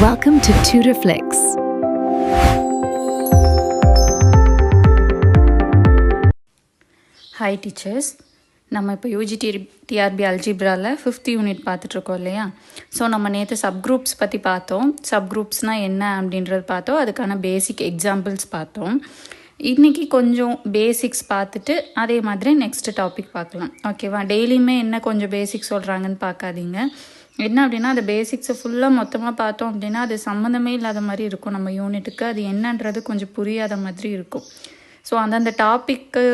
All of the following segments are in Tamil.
Welcome to TutorFlix. Hi teachers. நம்ம இப்போ யூஜிடி டிஆர்பி அல்ஜிப்ராவில் 5th யூனிட் பார்த்துட்ருக்கோம் இல்லையா. ஸோ நம்ம நேற்று சப்குரூப்ஸ் பற்றி பார்த்தோம். சப்குரூப்ஸ்னால் என்ன அப்படின்றது பார்த்தோம். அதுக்கான பேசிக் எக்ஸாம்பிள்ஸ் பார்த்தோம். இன்றைக்கி கொஞ்சம் பேசிக்ஸ் பார்த்துட்டு அதே மாதிரி நெக்ஸ்ட் டாபிக் பார்க்கலாம். ஓகேவா? டெய்லியுமே என்ன கொஞ்சம் பேசிக்ஸ் சொல்கிறாங்கன்னு பார்க்காதீங்க. என்ன அப்படின்னா அந்த பேசிக்ஸை ஃபுல்லாக மொத்தமாக பார்த்தோம் அப்படின்னா அது சம்மந்தமே இல்லாத மாதிரி இருக்கும். நம்ம யூனிட்டுக்கு அது என்னன்றது கொஞ்சம் புரியாத மாதிரி இருக்கும். ஸோ அந்தந்த டாப்பிக்கு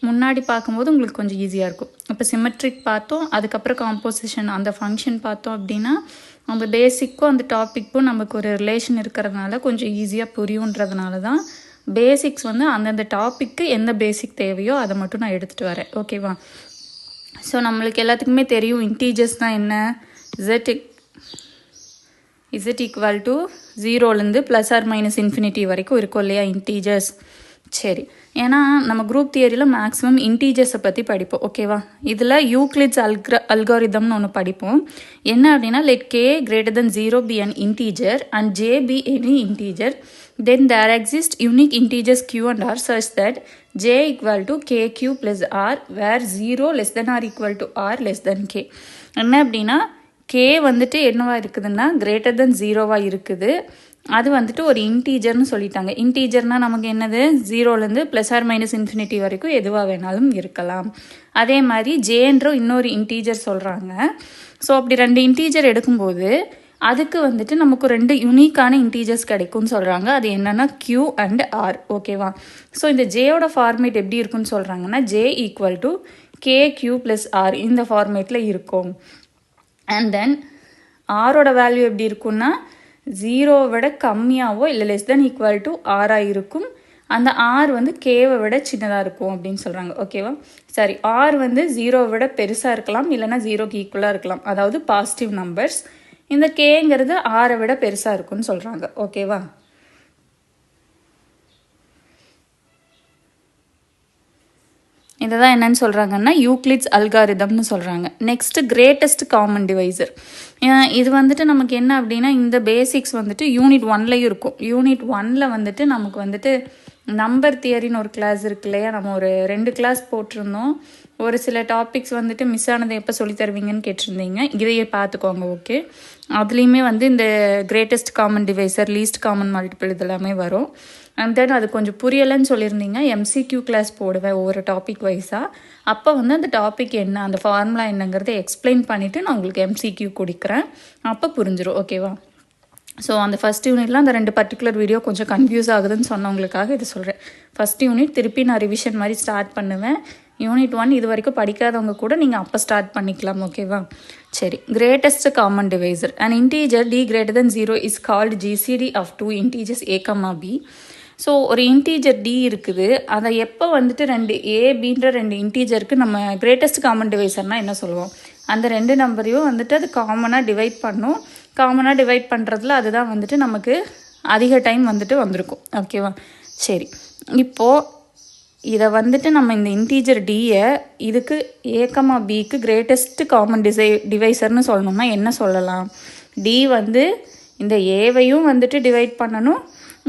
முன்னாடி பார்க்கும்போது உங்களுக்கு கொஞ்சம் ஈஸியாக இருக்கும். இப்போ சிமெட்ரிக் பார்த்தோம், அதுக்கப்புறம் காம்போசிஷன் அந்த ஃபங்க்ஷன் பார்த்தோம் அப்படின்னா அந்த பேசிக்கும் அந்த டாப்பிக்கும் நமக்கு ஒரு ரிலேஷன் இருக்கிறதுனால கொஞ்சம் ஈஸியாக புரியுன்றதுனால தான் பேசிக்ஸ் அந்தந்த டாப்பிக்கு எந்த பேசிக் தேவையோ அதை மட்டும் நான் எடுத்துகிட்டு வரேன். ஓகேவா? ஸோ நம்மளுக்கு எல்லாத்துக்குமே தெரியும் இன்டீஜர்ஸ்னால் என்ன. Z ஈக்குவல் டு 0லேருந்து +or- வரைக்கும் இருக்கும் இல்லையா இன்டீஜர்ஸ். சரி, ஏன்னா நம்ம குரூப் தியரியில் மேக்ஸிமம் இன்டீஜர்ஸை பற்றி படிப்போம். ஓகேவா? இதில் யூக்ளிட்ஸ் அல்காரிதம்னு ஒன்று படிப்போம். என்ன அப்படின்னா let k greater than 0 be an integer and j be any integer, then there exist unique integers q and r such that j equal to kq plus r where 0 less than or equal to r less than k. என்ன அப்படின்னா k என்னவா இருக்குதுன்னா கிரேட்டர் தென் 0வாக இருக்குது. அது ஒரு இன்டீஜர்னு சொல்லிட்டாங்க. இன்டீஜர்னால் நமக்கு என்னது 0லேருந்து +or- வரைக்கும் எதுவாக வேணாலும் இருக்கலாம். அதே மாதிரி ஜேன்ற இன்னொரு இன்டீஜர் சொல்கிறாங்க. ஸோ அப்படி 2 இன்டீஜர் எடுக்கும்போது அதுக்கு நமக்கு 2 யூனிக்கான இன்டீஜர்ஸ் கிடைக்கும்னு சொல்கிறாங்க. அது என்னென்னா q அண்ட் r. ஓகேவா? ஸோ இந்த ஜேயோட ஃபார்மேட் எப்படி இருக்குன்னு சொல்கிறாங்கன்னா j equal to kq + r இந்த ஃபார்மேட்டில் இருக்கும். அண்ட் தென் ஆரோட வேல்யூ எப்படி இருக்குன்னா 0 விட கம்மியாகவோ இல்லை லெஸ் தென் ஈக்குவல் டு ஆராக இருக்கும். அந்த ஆர் கேவை விட சின்னதாக இருக்கும் அப்படின்னு சொல்கிறாங்க. ஓகேவா? சரி, ஆர் 0 விட பெருசாக இருக்கலாம், இல்லைனா 0க்கு ஈக்குவலாக இருக்கலாம். அதாவது பாசிட்டிவ் நம்பர்ஸ். இந்த கேங்கிறது ஆரை விட பெருசாக இருக்கும்னு சொல்கிறாங்க. ஓகேவா? இதை தான் என்னன்னு சொல்கிறாங்கன்னா யூக்ளிட்ஸ் அல்காரிதம்னு சொல்கிறாங்க. Next greatest common divisor. இது நமக்கு என்ன அப்படின்னா இந்த பேசிக்ஸ் யூனிட் 1லையும் இருக்கும். யூனிட் 1ல் நமக்கு நம்பர் தியரின்னு ஒரு கிளாஸ் இருக்கு இல்லையா. நம்ம ஒரு 2 கிளாஸ் போட்டிருந்தோம். ஒரு சில டாபிக்ஸ் மிஸ் ஆனதை எப்போ சொல்லி தருவீங்கன்னு கேட்டிருந்தீங்க. இதையே பார்த்துக்கோங்க. ஓகே, அதுலேயுமே இந்த greatest common divisor, least common multiple இதெல்லாமே வரும். அண்ட் தென் அது கொஞ்சம் புரியலைன்னு சொல்லியிருந்தீங்க. MCQ கிளாஸ் போடுவேன் ஒவ்வொரு டாபிக் வைஸாக. அப்போ அந்த டாபிக் என்ன, அந்த ஃபார்முலா என்னங்கிறத எக்ஸ்பிளைன் பண்ணிவிட்டு நான் உங்களுக்கு MCQ கொடுக்குறேன். அப்போ புரிஞ்சிடும். ஓகேவா? ஸோ அந்த ஃபஸ்ட் யூனிட்லாம் அந்த 2 பர்டிகுலர் வீடியோ கொஞ்சம் கன்ஃபியூஸ் ஆகுதுன்னு சொன்னவங்களுக்காக இது சொல்கிறேன். ஃபஸ்ட் யூனிட் திருப்பி நான் ரிவிஷன் மாதிரி ஸ்டார்ட் பண்ணுவேன். யூனிட் 1 இது வரைக்கும் படிக்காதவங்க கூட நீங்கள் அப்போ ஸ்டார்ட் பண்ணிக்கலாம். ஓகேவா? சரி, greatest common divisor. And integer d greater than 0 is called GCD of 2 integers a, b. So ஒரு இன்டீஜர் d இருக்குது. அதை எப்போ 2 a,bன்ற 2 இன்டீஜருக்கு நம்ம கிரேட்டஸ்ட் காமன் டிவைசர்னால் என்ன சொல்லுவோம்? அந்த 2 நம்பரையும் அது காமனாக டிவைட் பண்ணும். காமனாக டிவைட் பண்ணுறதுல அதுதான் நமக்கு அதிக டைம் வந்திருக்கும். ஓகேவா? சரி, இப்போது இதை நம்ம இந்த இன்டீஜர் டியை இதுக்கு a, bக்கு கிரேட்டஸ்ட் காமன் டிவைசர்னு சொல்லணும்னா என்ன சொல்லலாம்? டி இந்த ஏவையும் டிவைட் பண்ணணும்,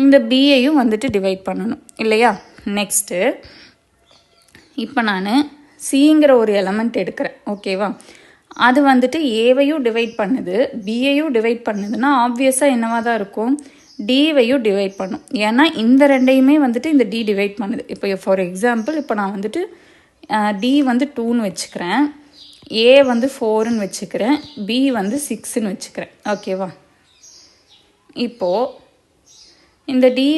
இந்த பியையும் டிவைட் பண்ணணும் இல்லையா? நெக்ஸ்ட்டு இப்போ நான் சிங்கிற ஒரு எலமெண்ட் எடுக்கிறேன். ஓகேவா? அது ஏவையும் டிவைட் பண்ணுது, பியையும் டிவைட் பண்ணுதுன்னா ஆப்வியஸாக என்னவாக தான் இருக்கும்? டிவையும் டிவைட் பண்ணும். ஏன்னா இந்த 2யுமே இந்த டி டிவைட் பண்ணுது. இப்போ ஃபார் எக்ஸாம்பிள் இப்போ நான் டி 2ன்னு வச்சுக்கிறேன், ஏ 4ன்னு வச்சுக்கிறேன், பி 6ன்னு வச்சுக்கிறேன். ஓகேவா? இப்போது இந்த டி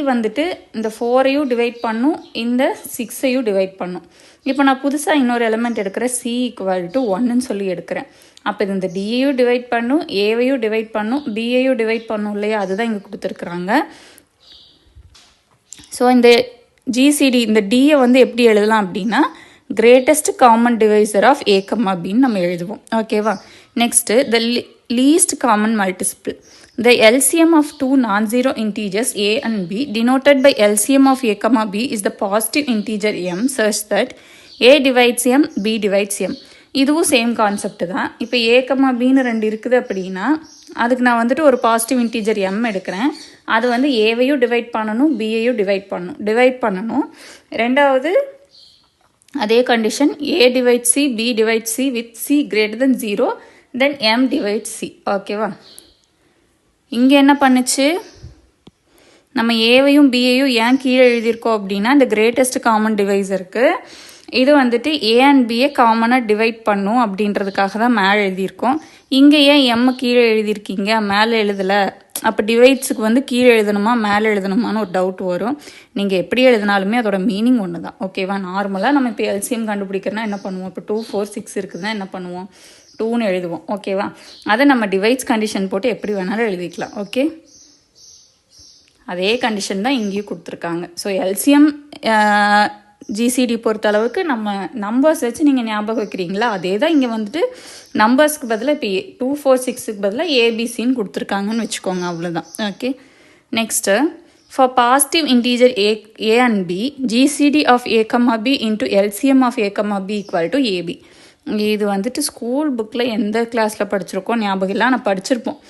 இந்த 4ஐயும் டிவைட் பண்ணும், இந்த 6ஐயும் டிவைட் பண்ணும். இப்போ நான் புதுசாக இன்னொரு எலிமெண்ட் எடுக்கிறேன், c ஈக்குவல் டு 1ன்னு சொல்லி எடுக்கிறேன். அப்போ இது இந்த டியையும் டிவைட் பண்ணும், ஏவையும் டிவைட் பண்ணும், பியையும் டிவைட் பண்ணும் இல்லையா? அதுதான் இங்கே கொடுத்துருக்குறாங்க. ஸோ இந்த GCD இந்த டியை எப்படி எழுதலாம் அப்படின்னா greatest common divisor of a, bன்னு நம்ம எழுதுவோம். ஓகேவா? Next the least common multiple. The LCM of 2 non-zero integers a and b denoted by LCM of a, b is the positive integer m such that a divides m, b divides m. இதுவும் சேம் கான்செப்ட் தான். இப்போ a, bன்னு 2 இருக்குது அப்படின்னா அதுக்கு நான் வந்துட்டு ஒரு பாசிட்டிவ் இன்டீஜர் m எடுக்கிறேன். அது வந்து ஏவையும் டிவைட் பண்ணணும், பியையும் டிவைட் பண்ணணும். ரெண்டாவது அதே condition a divide c, b divide c with c greater than 0, then m divide c. ஓகேவா? இங்கே என்ன பண்ணுச்சு, நம்ம ஏவையும் பியையும் ஏன் கீழே எழுதியிருக்கோம் அப்படின்னா இந்த கிரேட்டஸ்ட் காமன் டிவைஸருக்கு இது வந்துட்டு ஏ அண்ட் பியை காமனாக டிவைட் பண்ணும் அப்படின்றதுக்காக தான் மேலே எழுதியிருக்கோம். இங்கே ஏன் எம் கீழே எழுதியிருக்கீங்க, மேலே எழுதலை? அப்போ டிவைட்ஸுக்கு வந்து கீழே எழுதணுமா மேலே எழுதணுமான்னு ஒரு டவுட் வரும். நீங்கள் எப்படி எழுதினாலுமே அதோட மீனிங் ஒன்று தான். ஓகேவா? நார்மலாக நம்ம இப்போ எல்சிஎம் கண்டுபிடிக்கிறனா என்ன பண்ணுவோம், இப்போ 2 4 6 இருக்குதுன்னா என்ன பண்ணுவோம், 2ன்னு எழுதுவோம். ஓகேவா? அதை நம்ம டிவைட்ஸ் கண்டிஷன் போட்டு எப்படி வேணாலும் எழுதிக்கலாம். ஓகே, அதே கண்டிஷன் தான் இங்கேயும் கொடுத்துருக்காங்க. ஸோ எல்சிஎம் ஜிசிடி பொறுத்த அளவுக்கு நம்ம நம்பர்ஸ் வச்சு நீங்கள் ஞாபகம் வைக்கிறீங்களா, அதே தான் இங்கே வந்துட்டு நம்பர்ஸ்க்கு பதிலாக இப்போ 2 4 6க்கு பதிலாக ஏபிசின்னு கொடுத்துருக்காங்கன்னு வச்சுக்கோங்க, அவ்வளோதான். Okay, next for positive integer A and B GCD of A comma B into LCM of A comma B equal to AB. இது வந்துட்டு ஸ்கூல் புக்கில் எந்த கிளாஸில் படிச்சிருக்கோம் ஞாபகம் இல்லை, ஆனால் படிச்சிருப்போம்.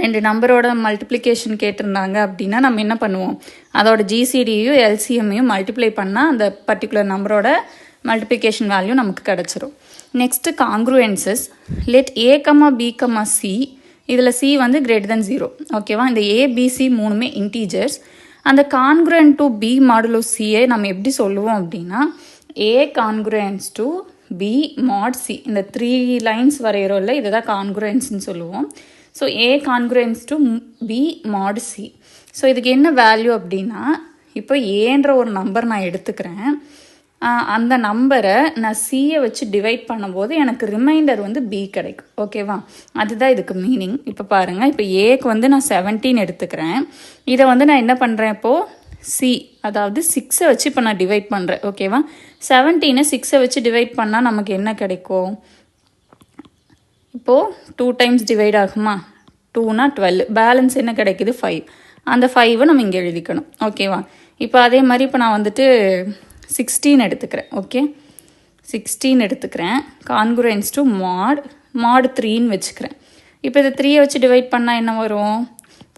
2 நம்பரோட மல்டிப்ளிகேஷன் கேட்டிருந்தாங்க அப்படின்னா நம்ம என்ன பண்ணுவோம், அதோட ஜிசிடியையும் எல்சிஎம்மையும் மல்டிப்ளை பண்ணால் அந்த பர்டிகுலர் நம்பரோட மல்டிப்ளிகேஷன் வேல்யூ நமக்கு கிடச்சிரும். Next congruences. Let A comma B comma C, இதில் சி வந்து கிரேட்டர் தென் 0. ஓகேவா? இந்த ஏபிசி மூணுமே இன்டீஜர்ஸ். அந்த கான்க்ரூயன்ட் டு பி மாடுலோ சியை நம்ம எப்படி சொல்லுவோம் அப்படின்னா A congruence to B mod C. இந்த 3 லைன்ஸ் வரைகிறோம்ல, இதுதான் கான்க்ரூயன்ஸ்ன்னு சொல்லுவோம். So A congruence to B mod C. So இதுக்கு என்ன வேல்யூ அப்படின்னா, இப்போ ஏன்ற ஒரு நம்பர் நான் எடுத்துக்கிறேன், அந்த நம்பரை நான் சியை வச்சு டிவைட் பண்ணும்போது எனக்கு ரிமைண்டர் வந்து பி கிடைக்கும். ஓகேவா? அதுதான் இதுக்கு மீனிங். இப்போ பாருங்கள், இப்போ ஏக்கு வந்து நான் 17 எடுத்துக்கிறேன், இதை வந்து நான் என்ன பண்ணுறேன் இப்போது சி, அதாவது 6ஐ வச்சு இப்போ நான் டிவைட் பண்ணுறேன். ஓகேவா? 17ஐ 6ஐ வச்சு டிவைட் பண்ணால் நமக்கு என்ன கிடைக்கும், இப்போது 2 டைம்ஸ் டிவைட் ஆகுமா, 2னா 12, பேலன்ஸ் என்ன கிடைக்குது 5. அந்த 5ஐ நம்ம இங்கே எழுதிக்கணும். ஓகேவா? இப்போ அதே மாதிரி இப்போ நான் வந்துட்டு 16 எடுத்துக்கிறேன். ஓகே, 16 எடுத்துக்கிறேன், கான்குரன்ஸ் டு மாட் 3ன்னு வச்சுக்கிறேன். இப்போ இதை 3ஐ வச்சு டிவைட் பண்ணால் என்ன வரும்,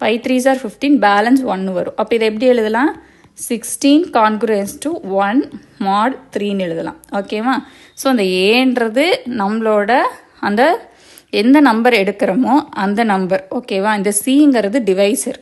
5 3s are 15, பேலன்ஸ் 1 வரும். அப்போ இதை எப்படி எழுதலாம், 16 கான்குரன்ஸ் டு 1 மாட் 3ன்னு எழுதலாம். ஓகேவா? ஸோ அந்த ஏன்றது நம்மளோட அந்த எந்த நம்பர் எடுக்கிறோமோ அந்த நம்பர். ஓகேவா? இந்த சிங்கிறது டிவைசர்,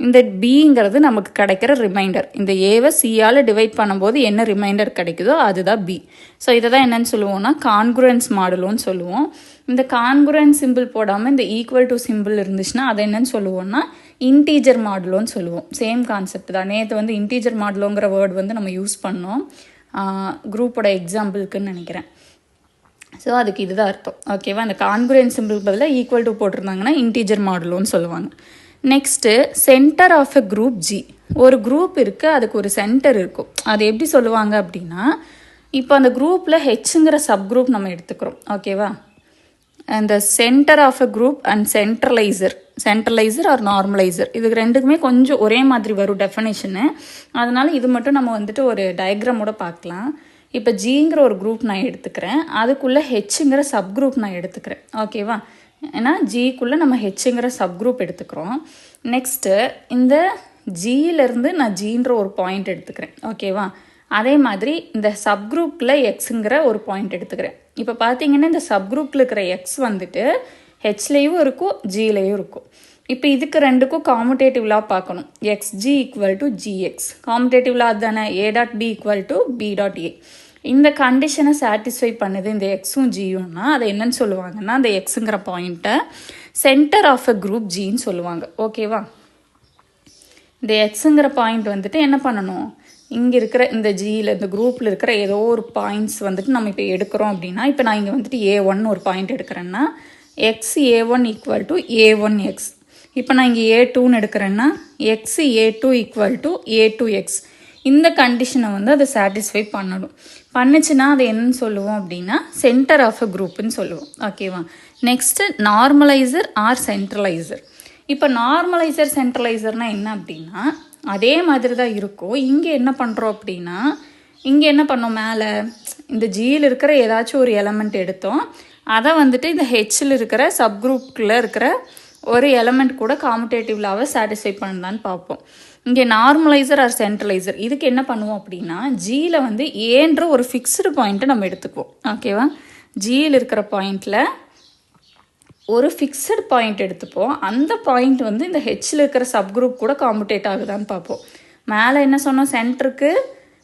இந்த பிங்கிறது நமக்கு கிடைக்கிற ரிமைண்டர். இந்த ஏவை சியால் டிவைட் பண்ணும்போது என்ன ரிமைண்டர் கிடைக்குதோ அதுதான் பி. ஸோ இதை தான் என்னன்னு சொல்லுவோம்னா கான்குரன்ஸ் மாடுலோன்னு சொல்லுவோம். இந்த கான்குரன்ஸ் சிம்பிள் போடாமல் இந்த ஈக்குவல் டு சிம்பிள் இருந்துச்சுன்னா அதை என்னன்னு சொல்லுவோம்னா இன்டீஜர் மாடுலோன்னு சொல்லுவோம். சேம் கான்செப்ட் தான். நேற்று வந்து இன்டீஜர் மாடுலோங்கிற வேர்டு வந்து நம்ம யூஸ் பண்ணோம் குரூப்போட எக்ஸாம்பிளுக்குன்னு நினைக்கிறேன். ஸோ அதுக்கு இதுதான் அர்த்தம். ஓகேவா? அந்த கான்குரன்ஸ் சிம்பிள் பதிலாக ஈக்குவல் டு போட்டிருந்தாங்கன்னா இன்டீஜர் மாடுலோன்னு சொல்லுவாங்க. Next centre of a group G. ஒரு குரூப் இருக்குது, அதுக்கு ஒரு சென்டர் இருக்கும். அது எப்படி சொல்லுவாங்க அப்படின்னா, இப்போ அந்த குரூப்பில் ஹெச்ங்கிற சப் குரூப் நம்ம எடுத்துக்கிறோம். ஓகேவா? அந்த centre of a group and centralizer or normalizer, இதுக்கு ரெண்டுக்குமே கொஞ்சம் ஒரே மாதிரி வரும் டெஃபினேஷனு. அதனால் இது மட்டும் நம்ம வந்துட்டு ஒரு டயக்ராமோட பார்க்கலாம். இப்போ ஜிங்கிற ஒரு குரூப் நான் எடுத்துக்கிறேன், அதுக்குள்ளே ஹெச்ங்கிற சப் குரூப் நான் எடுத்துக்கிறேன். ஓகேவா? ஏன்னா ஜிக்குள்ளே நம்ம ஹெச்ங்கிற சப் குரூப் எடுத்துக்கிறோம். நெக்ஸ்ட்டு இந்த ஜியிலேருந்து நான் ஜின்ற ஒரு பாயிண்ட் எடுத்துக்கிறேன். ஓகேவா? அதே மாதிரி இந்த சப் குரூப்பில் எக்ஸுங்கிற ஒரு பாயிண்ட் எடுத்துக்கிறேன். இப்போ பார்த்தீங்கன்னா இந்த சப் குரூப்பில் இருக்கிற எக்ஸ் வந்துட்டு ஹெச்லேயும் இருக்கும் ஜிலேயும் இருக்கும். இப்போ இதுக்கு ரெண்டுக்கும் காமுடேட்டிவ் லா பார்க்கணும். X G equal to G X commutative law தானே, A dot B equal to B dot A. இந்த கண்டிஷனை சாட்டிஸ்ஃபை பண்ணுது இந்த எக்ஸும் ஜியும்னா அதை என்னன்னு சொல்லுவாங்கன்னா அந்த எக்ஸுங்கிற பாயிண்ட்டை சென்டர் ஆஃப் அ குரூப் ஜின்னு சொல்லுவாங்க. ஓகேவா? இந்த எக்ஸுங்கிற பாயிண்ட் வந்துட்டு என்ன பண்ணணும், இங்கே இருக்கிற இந்த ஜியில் இந்த குரூப்பில் இருக்கிற ஏதோ ஒரு பாயிண்ட்ஸ் வந்துட்டு நம்ம இப்போ எடுக்கிறோம் அப்படின்னா, இப்போ நான் இங்கே வந்துட்டு A1 ஒரு பாயிண்ட் எடுக்கிறேன்னா X A1 equal to A1 X. இப்போ நான் இங்கே A2ன்னு எடுக்கிறேன்னா X A2 equal to A2 X. இந்த கண்டிஷனை வந்து அதை சாட்டிஸ்ஃபை பண்ணுச்சுன்னா அதை என்னன்னு சொல்லுவோம் அப்படின்னா சென்டர் ஆஃப் அ குரூப்புன்னு சொல்லுவோம். ஓகேவா? Next normalizer or centralizer. இப்போ நார்மலைசர் சென்ட்ரலைசர்னால் என்ன அப்படின்னா அதே மாதிரி தான் இருக்கும். இங்கே என்ன பண்ணுறோம் அப்படின்னா, இங்கே என்ன பண்ணோம், மேலே இந்த ஜியில் இருக்கிற ஏதாச்சும் ஒரு எலமெண்ட் எடுத்தோம், அதை வந்துட்டு இந்த ஹெச்சில் இருக்கிற சப் குரூப்புக்குள்ளே இருக்கிற ஒரு எலமெண்ட் கூட காமுடேட்டிவ் லாவை சாட்டிஸ்ஃபை பண்ணுதான்னு பார்ப்போம். இங்கே நார்மலைசர் ஆர் சென்ட்ரலைசர் இதுக்கு என்ன பண்ணுவோம் அப்படின்னா ஜியில் வந்து ஏன்ற ஒரு ஃபிக்ஸ்டு பாயிண்ட்டை நம்ம எடுத்துக்குவோம். ஓகேவா, ஜியில் இருக்கிற பாயிண்டில் ஒரு ஃபிக்ஸட் பாயிண்ட் எடுத்துப்போம். அந்த பாயிண்ட் வந்து இந்த ஹெச்சில் இருக்கிற சப்குரூப் கூட காமுடேட் ஆகுதான்னு பார்ப்போம். மேலே என்ன சொன்னோம், சென்டருக்கு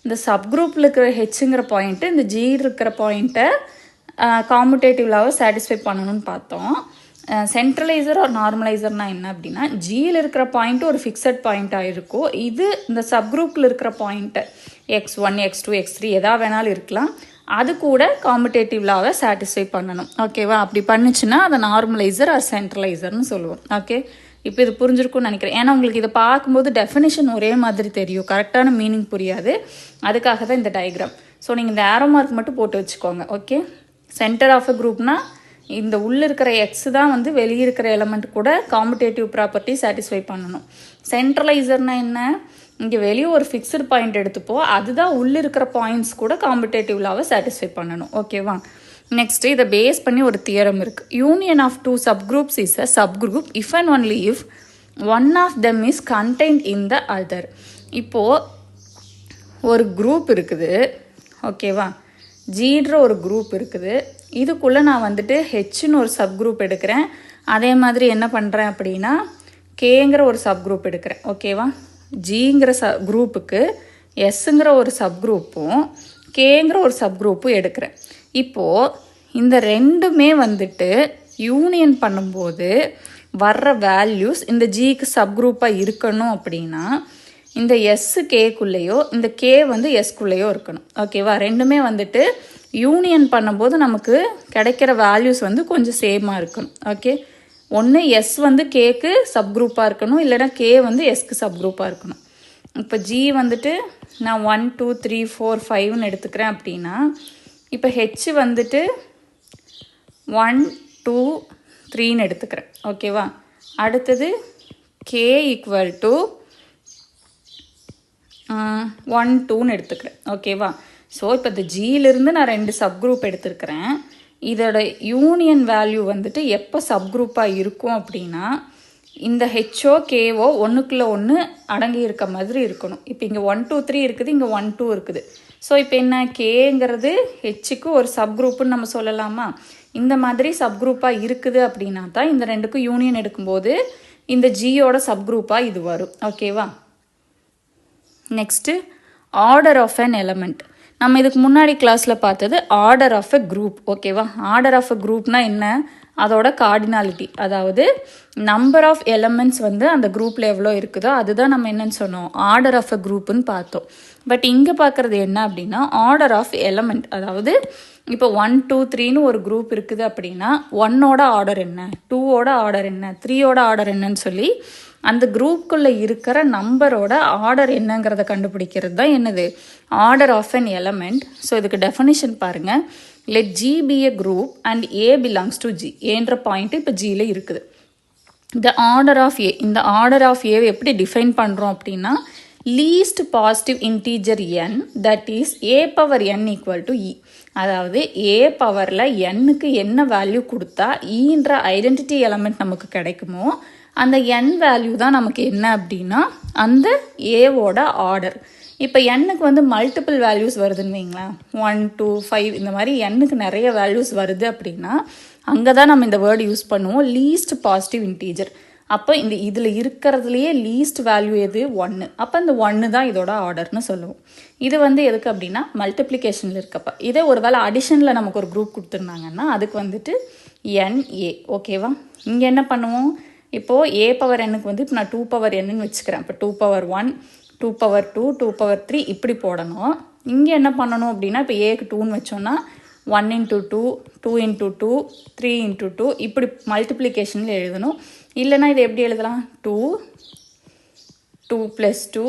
இந்த சப்குரூப்பில் இருக்கிற ஹெச்சுங்கிற பாயிண்ட்டு இந்த ஜி இருக்கிற பாயிண்ட்டை காமுடேட்டிவ் லாவை சாட்டிஸ்ஃபை பண்ணணும்னு பார்த்தோம். சென்ட்ரலைசர் ஆர் நார்மலைசர்னால் என்ன அப்படின்னா ஜியில் இருக்கிற பாயிண்ட்டு ஒரு ஃபிக்ஸட் பாயிண்ட்டாக இருக்கும். இது இந்த சப்குரூப்பில் இருக்கிற பாயிண்ட்டை x1 x2 x3 எதா வேணாலும் இருக்கலாம், அது கூட காமுடேட்டிவ் லாவை சாட்டிஸ்ஃபை பண்ணணும். ஓகேவா, அப்படி பண்ணுச்சுன்னா அதை நார்மலைசர் ஆர் சென்ட்ரலைசர்னு சொல்லுவோம். ஓகே, இப்போ இது புரிஞ்சிருக்கும்னு நினைக்கிறேன். ஏன்னா உங்களுக்கு இதை பார்க்கும்போது டெஃபினேஷன் ஒரே மாதிரி தெரியும், கரெக்டான மீனிங் புரியாது. அதுக்காக தான் இந்த டயக்ராம். ஸோ நீங்கள் இந்த ஆரோ மார்க் மட்டும் போட்டு வச்சுக்கோங்க. ஓகே, சென்டர் ஆஃப் அ குரூப்னா இந்த உள்ளே இருக்கிற எக்ஸ் தான் வந்து வெளியே இருக்கிற எலமெண்ட் கூட காமுடேட்டிவ் ப்ராப்பர்ட்டி சாட்டிஸ்ஃபை பண்ணணும். சென்ட்ரலைசர்னால் என்ன, இங்கே வெளியே ஒரு ஃபிக்ஸ்டு பாயிண்ட் எடுத்துப்போம், அதுதான் உள்ளே இருக்கிற பாயிண்ட்ஸ் கூட காம்படேட்டிவ் லாவை சாட்டிஸ்ஃபை பண்ணணும். ஓகேவா, நெக்ஸ்ட்டு இதை பேஸ் பண்ணி ஒரு தியரம் இருக்குது. Union of two subgroups is a subgroup if and only if one of them is contained in the other. இப்போது ஒரு குரூப் இருக்குது. ஓகேவா, ஜீன்ற ஒரு குரூப் இருக்குது. இதுக்குள்ளே நான் வந்துட்டு ஹெச்னு ஒரு சப்குரூப் எடுக்கிறேன். அதே மாதிரி என்ன பண்ணுறேன் அப்படின்னா கேங்கிற ஒரு சப்குரூப் எடுக்கிறேன். ஓகேவா, ஜிங்கிற குரூப்புக்கு எஸ்ஸுங்கிற ஒரு சப்குரூப்பும் கேங்கிற ஒரு சப்குரூப்பும் எடுக்கிறேன். இப்போது இந்த ரெண்டுமே வந்துட்டு யூனியன் பண்ணும்போது வர்ற வேல்யூஸ் இந்த ஜிக்கு சப்குரூப்பாக இருக்கணும் அப்படின்னா இந்த எஸ்ஸு கேக்குள்ளேயோ இந்த கே வந்து எஸ்குள்ளேயோ இருக்கணும். ஓகேவா, ரெண்டுமே வந்துட்டு யூனியன் பண்ணும்போது நமக்கு கிடைக்கிற வேல்யூஸ் வந்து கொஞ்சம் சேமாக இருக்கணும். ஓகே, ஒன்று எஸ் வந்து கேக்கு சப்குரூப்பாக இருக்கணும், இல்லைனா கே வந்து எஸ்க்கு சப்குரூப்பாக இருக்கணும். இப்போ ஜி வந்துட்டு நான் 1 2 3 4 5ன்னு எடுத்துக்கிறேன் அப்படின்னா இப்போ ஹெச் வந்துட்டு 1 2 3ன்னு எடுத்துக்கிறேன். ஓகேவா, அடுத்தது கே ஈக்குவல் டு 1 2ன்னு எடுத்துக்கிறேன். ஓகேவா, ஸோ இப்போ இந்த ஜியிலிருந்து நான் 2 சப்குரூப் எடுத்துருக்கிறேன். இதோட யூனியன் வேல்யூ வந்துட்டு எப்போ சப்குரூப்பாக இருக்கும் அப்படின்னா இந்த ஹெச்ஓ கேஓ ஒன்றுக்குள்ளே ஒன்று அடங்கி இருக்க மாதிரி இருக்கணும். இப்போ இங்கே 1 2 3 இருக்குது, இங்கே 1 2 இருக்குது. ஸோ இப்போ என்ன, கேங்கிறது ஹெச்சுக்கு ஒரு சப்குரூப்புன்னு நம்ம சொல்லலாமா? இந்த மாதிரி சப்குரூப்பாக இருக்குது அப்படின்னா தான் இந்த ரெண்டுக்கும் யூனியன் எடுக்கும்போது இந்த ஜியோட சப்குரூப்பாக இது வரும். ஓகேவா, next order of an element. நம்ம இதுக்கு முன்னாடி கிளாஸில் பார்த்தது ஆர்டர் ஆஃப் அ குரூப். ஓகேவா, ஆர்டர் ஆஃப் அ குரூப்னா என்ன, அதோட கார்டினாலிட்டி, அதாவது நம்பர் ஆஃப் எலமெண்ட்ஸ் வந்து அந்த குரூப்பில் எவ்வளோ இருக்குதோ அதுதான் நம்ம என்னன்னு சொன்னோம், ஆர்டர் ஆஃப் அ குரூப்புன்னு பார்த்தோம். பட் இங்கே பார்க்குறது என்ன அப்படின்னா ஆர்டர் ஆஃப் எலமெண்ட், அதாவது இப்போ 1 2 3ன்னு ஒரு குரூப் இருக்குது அப்படின்னா 1ஓட ஆர்டர் என்ன, 2ஓட ஆர்டர் என்ன, 3ஓட ஆர்டர் என்னன்னு சொல்லி அந்த குரூப்புக்குள்ளே இருக்கிற நம்பரோட ஆர்டர் என்னங்கிறத கண்டுபிடிக்கிறது தான் என்னது, order of an element. So இதுக்கு டெஃபினிஷன் பாருங்கள். Let G be a group and A belongs to G. ஏன்ற பாயிண்ட்டு இப்போ ஜியில் இருக்குது. த ஆர்டர் ஆஃப் ஏ, இந்த ஆர்டர் ஆஃப் ஏவை எப்படி டிஃபைன் பண்ணுறோம் அப்படின்னா least positive integer N that is A power N equal to E. அதாவது ஏ பவரில் எண்ணுக்கு என்ன வேல்யூ கொடுத்தா ஈன்ற ஐடென்டிட்டி எலமெண்ட் நமக்கு கிடைக்குமோ அந்த என் வேல்யூ தான் நமக்கு என்ன அப்படின்னா அந்த ஏவோட ஆர்டர். இப்போ எண்ணுக்கு வந்து மல்டிபிள் வேல்யூஸ் வருதுன்னு வைங்களேன், 1 2 5 இந்த மாதிரி எண்ணுக்கு நிறைய வேல்யூஸ் வருது அப்படின்னா அங்கே தான் நம்ம இந்த வேர்டு யூஸ் பண்ணுவோம், லீஸ்ட் பாசிட்டிவ் இன்டீஜர். அப்போ இந்த இதில் இருக்கிறதுலையே லீஸ்ட் வேல்யூ எது, 1. அப்போ இந்த 1 தான் இதோட ஆர்டர்னு சொல்லுவோம். இது வந்து எதுக்கு அப்படின்னா மல்டிப்ளிகேஷனில் இருக்கப்போ. இதே ஒரு வேளை அடிஷனில் நமக்கு ஒரு குரூப் கொடுத்துருந்தாங்கன்னா அதுக்கு வந்துட்டு NA. ஓகேவா, இங்கே என்ன பண்ணுவோம், இப்போது ஏ பவர் எண்ணுக்கு வந்து இப்போ நான் 2 பவர் என்னன்னு வச்சுக்கிறேன். இப்போ 2 பவர் 1 2 பவர் 2 2 பவர் 3 இப்படி போடணும். இங்கே என்ன பண்ணணும் அப்படின்னா இப்போ ஏக்கு 2ன்னு வச்சோன்னா 1 into 2 2 into 2 3 into 2 இப்படி மல்டிப்ளிகேஷனில் எழுதணும். இல்லைனா இது எப்படி எழுதலாம், 2 2 + 2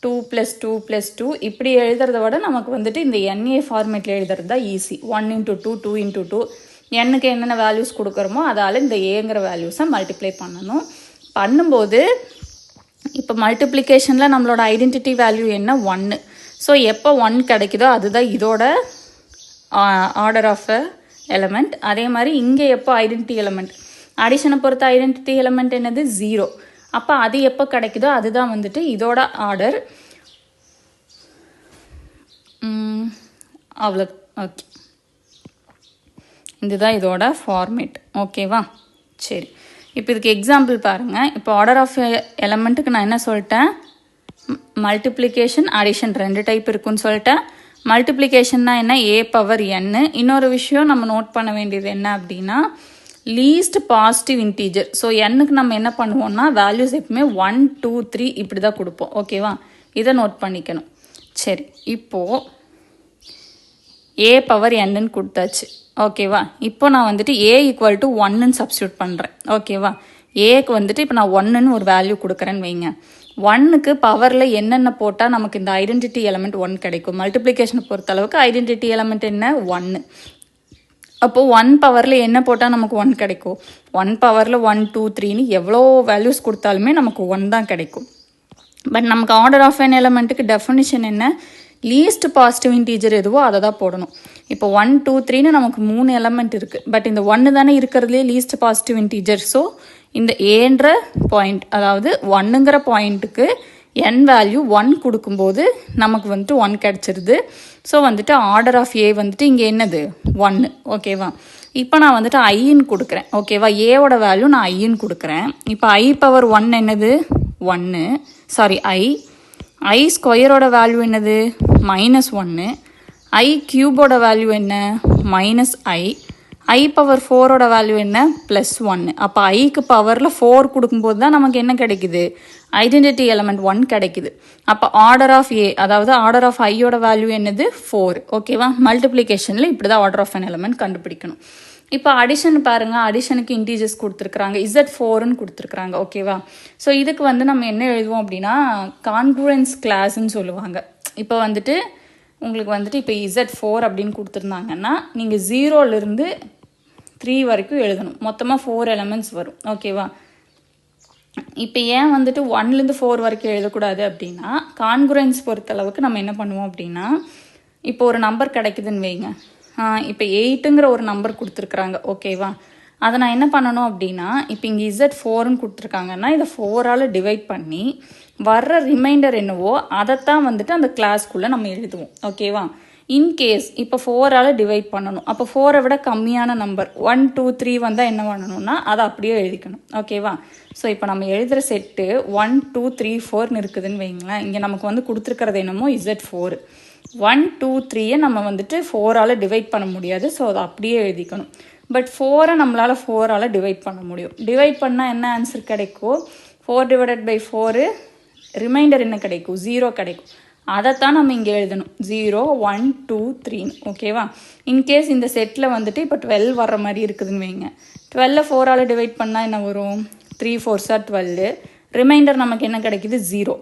2 + 2 + 2 இப்படி எழுதுறத விட நமக்கு வந்துட்டு இந்த NA ஃபார்மேட்டில் எழுதுறது தான் ஈஸி. 1 into 2 2 into 2 எண்ணுக்கு என்னென்ன வேல்யூஸ் கொடுக்குறோமோ அதால் இந்த ஏங்கிற வேல்யூஸை மல்டிப்ளை பண்ணணும். பண்ணும்போது இப்போ மல்டிப்ளிகேஷனில் நம்மளோட ஐடென்டிட்டி வேல்யூ என்ன, 1. ஸோ எப்போ 1 கிடைக்குதோ அதுதான் இதோட ஆர்டர் ஆஃப் அ எலமெண்ட். அதே மாதிரி இங்கே எப்போ ஐடென்டிட்டி எலமெண்ட் அடிஷனை பொறுத்த ஐடென்டிட்டி எலமெண்ட் என்னது 0. அப்போ அது எப்போ கிடைக்குதோ அதுதான் வந்துட்டு இதோட ஆர்டர். அவ்வளோ. ஓகே, இதுதான் இதோட ஃபார்மேட். ஓகேவா? சரி, இப்போ இதுக்கு எக்ஸாம்பிள் பாருங்கள். இப்போ ஆர்டர் ஆஃப் எலமெண்ட்டுக்கு நான் என்ன சொல்லிட்டேன்? மல்டிப்ளிகேஷன் அடிஷன் 2 டைப் இருக்குன்னு சொல்லிட்டேன். மல்டிப்ளிகேஷன்னா என்ன? a power n. இன்னொரு விஷயம் நம்ம நோட் பண்ண வேண்டியது என்ன அப்படின்னா லீஸ்ட் பாசிட்டிவ் இன்டீஜர். ஸோ என்னுக்கு நம்ம என்ன பண்ணுவோம்னா வேல்யூஸ் எப்பவுமே 1 2 3 இப்படி தான் கொடுப்போம். ஓகேவா? இதை நோட் பண்ணிக்கணும். சரி, இப்போது a பவர் n கொடுத்தாச்சு. ஓகேவா? இப்போ நான் வந்துட்டு a ஈக்குவல் டு 1ன்னு சப்ஸ்டியூட் பண்ணுறேன். ஓகேவா? ஏக்கு வந்துட்டு இப்போ நான் 1ன்னு ஒரு வேல்யூ கொடுக்குறேன்னு வைங்க. 1க்கு பவரில் என்னென்ன போட்டால் நமக்கு இந்த ஐடென்டிட்டி எலமெண்ட் 1 கிடைக்கும்? மல்டிப்ளிகேஷனை பொறுத்தளவுக்கு ஐடென்டிட்டி எலமெண்ட் என்ன? 1. அப்போது 1 பவரில் என்ன போட்டால் நமக்கு 1 கிடைக்கும்? 1 பவரில் 1 2 3ன்னு எவ்வளோ வேல்யூஸ் கொடுத்தாலுமே நமக்கு 1 தான் கிடைக்கும். பட் நமக்கு ஆர்டர் ஆஃப் an எலமெண்ட்டுக்கு டெஃபினிஷன் என்ன? லீஸ்ட் பாசிட்டிவ் இன்டீஜர் எதுவோ அதை தான் போடணும். இப்போ 1 2 3ன்னு நமக்கு 3 எலமெண்ட் இருக்குது. பட் இந்த 1 தானே இருக்கிறதுலே லீஸ்ட் பாசிட்டிவ் இன்டீஜர். ஸோ இந்த ஏன்ற பாயிண்ட், அதாவது 1ங்கிற பாயிண்ட்டுக்கு n வேல்யூ 1 கொடுக்கும்போது நமக்கு வந்துட்டு 1 கிடச்சிருது. ஸோ வந்துட்டு ஆர்டர் ஆஃப் ஏ வந்துட்டு இங்கே என்னது? 1. ஓகேவா? இப்போ நான் வந்துட்டு ஐன்னு கொடுக்குறேன். ஓகேவா? ஏவோட வேல்யூ நான் ஐன்னு கொடுக்குறேன். இப்போ ஐ பவர் 1 என்னது? 1. சாரி, ஐ ஸ்கொயரோட வேல்யூ என்னது? -1. ஐ கியூபோட வேல்யூ என்ன? ஐ பவர் 4ஓட வேல்யூ என்ன? +1. அப்போ ஐக்கு பவரில் 4 கொடுக்கும்போது தான் நமக்கு என்ன கிடைக்குது? ஐடென்டிட்டி எலமெண்ட் 1 கிடைக்குது. அப்போ ஆர்டர் ஆஃப் ஏ, அதாவது ஆர்டர் ஆஃப் ஐயோட வேல்யூ என்னது? 4. ஓகேவா? மல்டிப்ளிகேஷனில் இப்படி தான் ஆர்டர் ஆஃப் an எலமெண்ட் கண்டுபிடிக்கணும். இப்போ அடிஷன் பாருங்கள். அடிஷனுக்கு இன்டீஜர்ஸ் கொடுத்துருக்குறாங்க. Z4ன்னு கொடுத்துருக்குறாங்க. ஓகேவா? ஸோ இதுக்கு வந்து நம்ம என்ன எழுதுவோம் அப்படின்னா கான்குரன்ஸ் கிளாஸ்ன்னு சொல்லுவாங்க. இப்போ வந்துட்டு உங்களுக்கு வந்துட்டு இப்போ Z4 அப்படின்னு கொடுத்துருந்தாங்கன்னா நீங்கள் 0லேருந்து 3 வரைக்கும் எழுதணும். மொத்தமாக 4 எலமெண்ட்ஸ் வரும். ஓகேவா? இப்போ ஏன் வந்துட்டு 1லேருந்து 4 வரைக்கும் எழுதக்கூடாது அப்படின்னா கான்குரன்ஸ் பொறுத்தளவுக்கு நம்ம என்ன பண்ணுவோம் அப்படின்னா இப்போ ஒரு நம்பர் கிடைக்குதுன்னு வைங்க. இப்போ 8ங்கிற ஒரு நம்பர் கொடுத்துருக்குறாங்க. ஓகேவா? அதை நான் என்ன பண்ணணும் அப்படின்னா இப்போ இங்கே Z4ன்னு கொடுத்துருக்காங்கன்னா இதை 4ஆல் டிவைட் பண்ணி வர்ற ரிமைண்டர் என்னவோ அதைத்தான் வந்துட்டு அந்த கிளாஸ்க்குள்ளே நம்ம எழுதுவோம். ஓகேவா? இன்கேஸ் இப்போ 4ஆல் டிவைட் பண்ணணும். அப்போ 4ஐ விட கம்மியான நம்பர் 1 2 3 வந்தால் என்ன பண்ணணும்னா அதை அப்படியே எழுதிக்கணும். ஓகேவா? ஸோ இப்போ நம்ம எழுதுகிற செட்டு 1 2 3 4ன்னு இருக்குதுன்னு வைங்களேன். இங்கே நமக்கு வந்து கொடுத்துருக்கிறது என்னமோ Z4. 1 2 3யை நம்ம வந்துட்டு 4ஆல் டிவைட் பண்ண முடியாது. ஸோ அதை அப்படியே எழுதிக்கணும். பட் 4ஐ நம்மளால் 4ஆல் டிவைட் பண்ண முடியும். டிவைட் பண்ணால் என்ன ஆன்சர் கிடைக்கும்? 4/4 ரிமைண்டர் என்ன கிடைக்கும்? 0 கிடைக்கும். அதைத்தான் நம்ம இங்கே எழுதணும். 0 1 2 3. ஓகேவா? இன்கேஸ் இந்த செட்டில் வந்துட்டு இப்போ 12 வர்ற மாதிரி இருக்குதுன்னு வைங்க. 12ஐ 4ஆல் டிவைட் பண்ணால் என்ன வரும்? 3 4s are 12. ரிமைண்டர் நமக்கு என்ன கிடைக்குது? 0.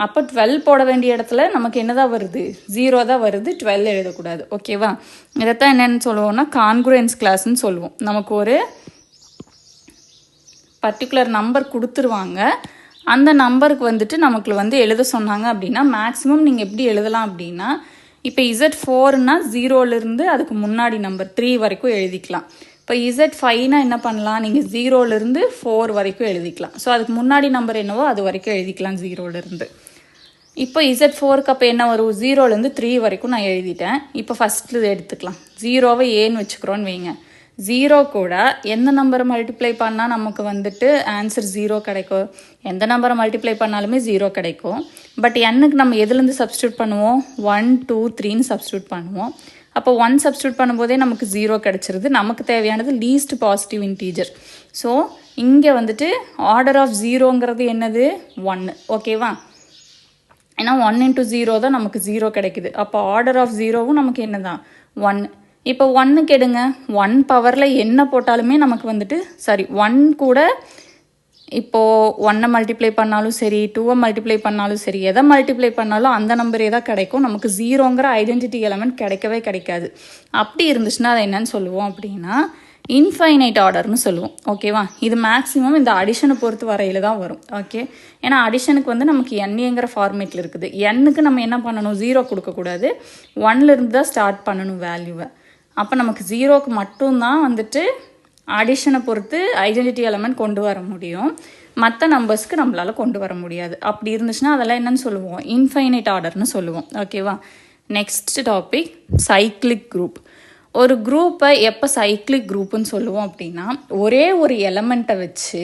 அப்போ 12 போட வேண்டிய இடத்துல நமக்கு என்ன தான் வருது? 0 தான் வருது. 12 எழுதக்கூடாது. ஓகேவா? இதைத்தான் என்னென்னு சொல்லுவோம்னா கான்குரன்ஸ் கிளாஸ்ன்னு சொல்லுவோம். நமக்கு ஒரு பர்டிகுலர் நம்பர் கொடுத்துருவாங்க. அந்த நம்பருக்கு வந்துட்டு நமக்கு வந்து எழுத சொன்னாங்க அப்படின்னா மேக்ஸிமம் நீங்கள் எப்படி எழுதலாம் அப்படின்னா இப்போ Z4ன்னா 0லேருந்து அதுக்கு முன்னாடி நம்பர் 3 வரைக்கும் எழுதிக்கலாம். இப்போ Z5னா என்ன பண்ணலாம்? நீங்கள் 0லேருந்து 4 வரைக்கும் எழுதிக்கலாம். ஸோ அதுக்கு முன்னாடி நம்பர் என்னவோ அது வரைக்கும் எழுதிக்கலாம் 0லேருந்து. இப்போ Z4க்கு அப்போ என்ன வரும்? 0லேருந்து 3 வரைக்கும் நான் எழுதிட்டேன். இப்போ ஃபஸ்ட்டு எடுத்துக்கலாம். 0வை ஏன்னு வச்சுக்கிறோன்னு வைங்க. 0 கூட எந்த நம்பரை மல்டிப்ளை பண்ணால் நமக்கு வந்துட்டு ஆன்சர் 0 கிடைக்கும்? எந்த நம்பரை மல்டிப்ளை பண்ணாலுமே 0 கிடைக்கும். பட் என்னுக்கு நம்ம எதுலேருந்து சப்ஸ்டியூட் பண்ணுவோம்? 1 2 3ன்னு சப்ஸ்டியூட் பண்ணுவோம். அப்போ 1 சப்ஸ்டியூட் பண்ணும்போதே நமக்கு 0 கிடச்சிருது. நமக்கு தேவையானது லீஸ்ட் பாசிட்டிவ் இன்டீஜர். ஸோ இங்கே வந்துட்டு ஆர்டர் ஆஃப் 0ங்கிறது என்னது? 1. ஓகேவா? ஏன்னா 1 × 0 தான் நமக்கு 0 கிடைக்குது. அப்போ ஆர்டர் ஆஃப் 0வும் நமக்கு என்ன தான்? 1. இப்போ 1க்கு எடுங்க. 1 பவரில் என்ன போட்டாலுமே நமக்கு வந்துட்டு 1 கூட இப்போது 1ஐ மல்டிப்ளை பண்ணாலும் சரி 2ஐ மல்டிப்ளை பண்ணாலும் சரி எதை மல்டிப்ளை பண்ணாலும் அந்த நம்பரே தான் கிடைக்கும். நமக்கு 0ங்கிற ஐடென்டிட்டி எலமெண்ட் கிடைக்கவே கிடைக்காது. அப்படி இருந்துச்சுன்னா அதை என்னன்னு சொல்லுவோம் அப்படின்னா இன்ஃபைனைட் ஆர்டர்னு சொல்லுவோம். ஓகேவா? இது மேக்ஸிமம் இந்த அடிஷனை பொறுத்து வரையில் தான் வரும். ஓகே, ஏன்னா அடிஷனுக்கு வந்து நமக்கு என்ஏங்கிற ஃபார்மேட்டில் இருக்குது. எண்ணுக்கு நம்ம என்ன பண்ணணும்? 0 கொடுக்கக்கூடாது. 1லேருந்து தான் ஸ்டார்ட் பண்ணணும் வேல்யூவை. அப்போ நமக்கு 0க்கு மட்டும்தான் வந்துட்டு அடிஷனை பொறுத்து ஐடென்டிட்டி எலமெண்ட் கொண்டு வர முடியும், மற்ற நம்பர்ஸ்க்கு நம்மளால் கொண்டு வர முடியாது. அப்படி இருந்துச்சுன்னா அதெல்லாம் என்னன்னு சொல்லுவோம், இன்ஃபைனைட் ஆர்டர்னு சொல்லுவோம். ஓகேவா. Next topic cyclic group. ஒரு குரூப்பை எப்போ சைக்ளிக் குரூப்புன்னு சொல்லுவோம் அப்படின்னா, ஒரே ஒரு எலமெண்ட்டை வச்சு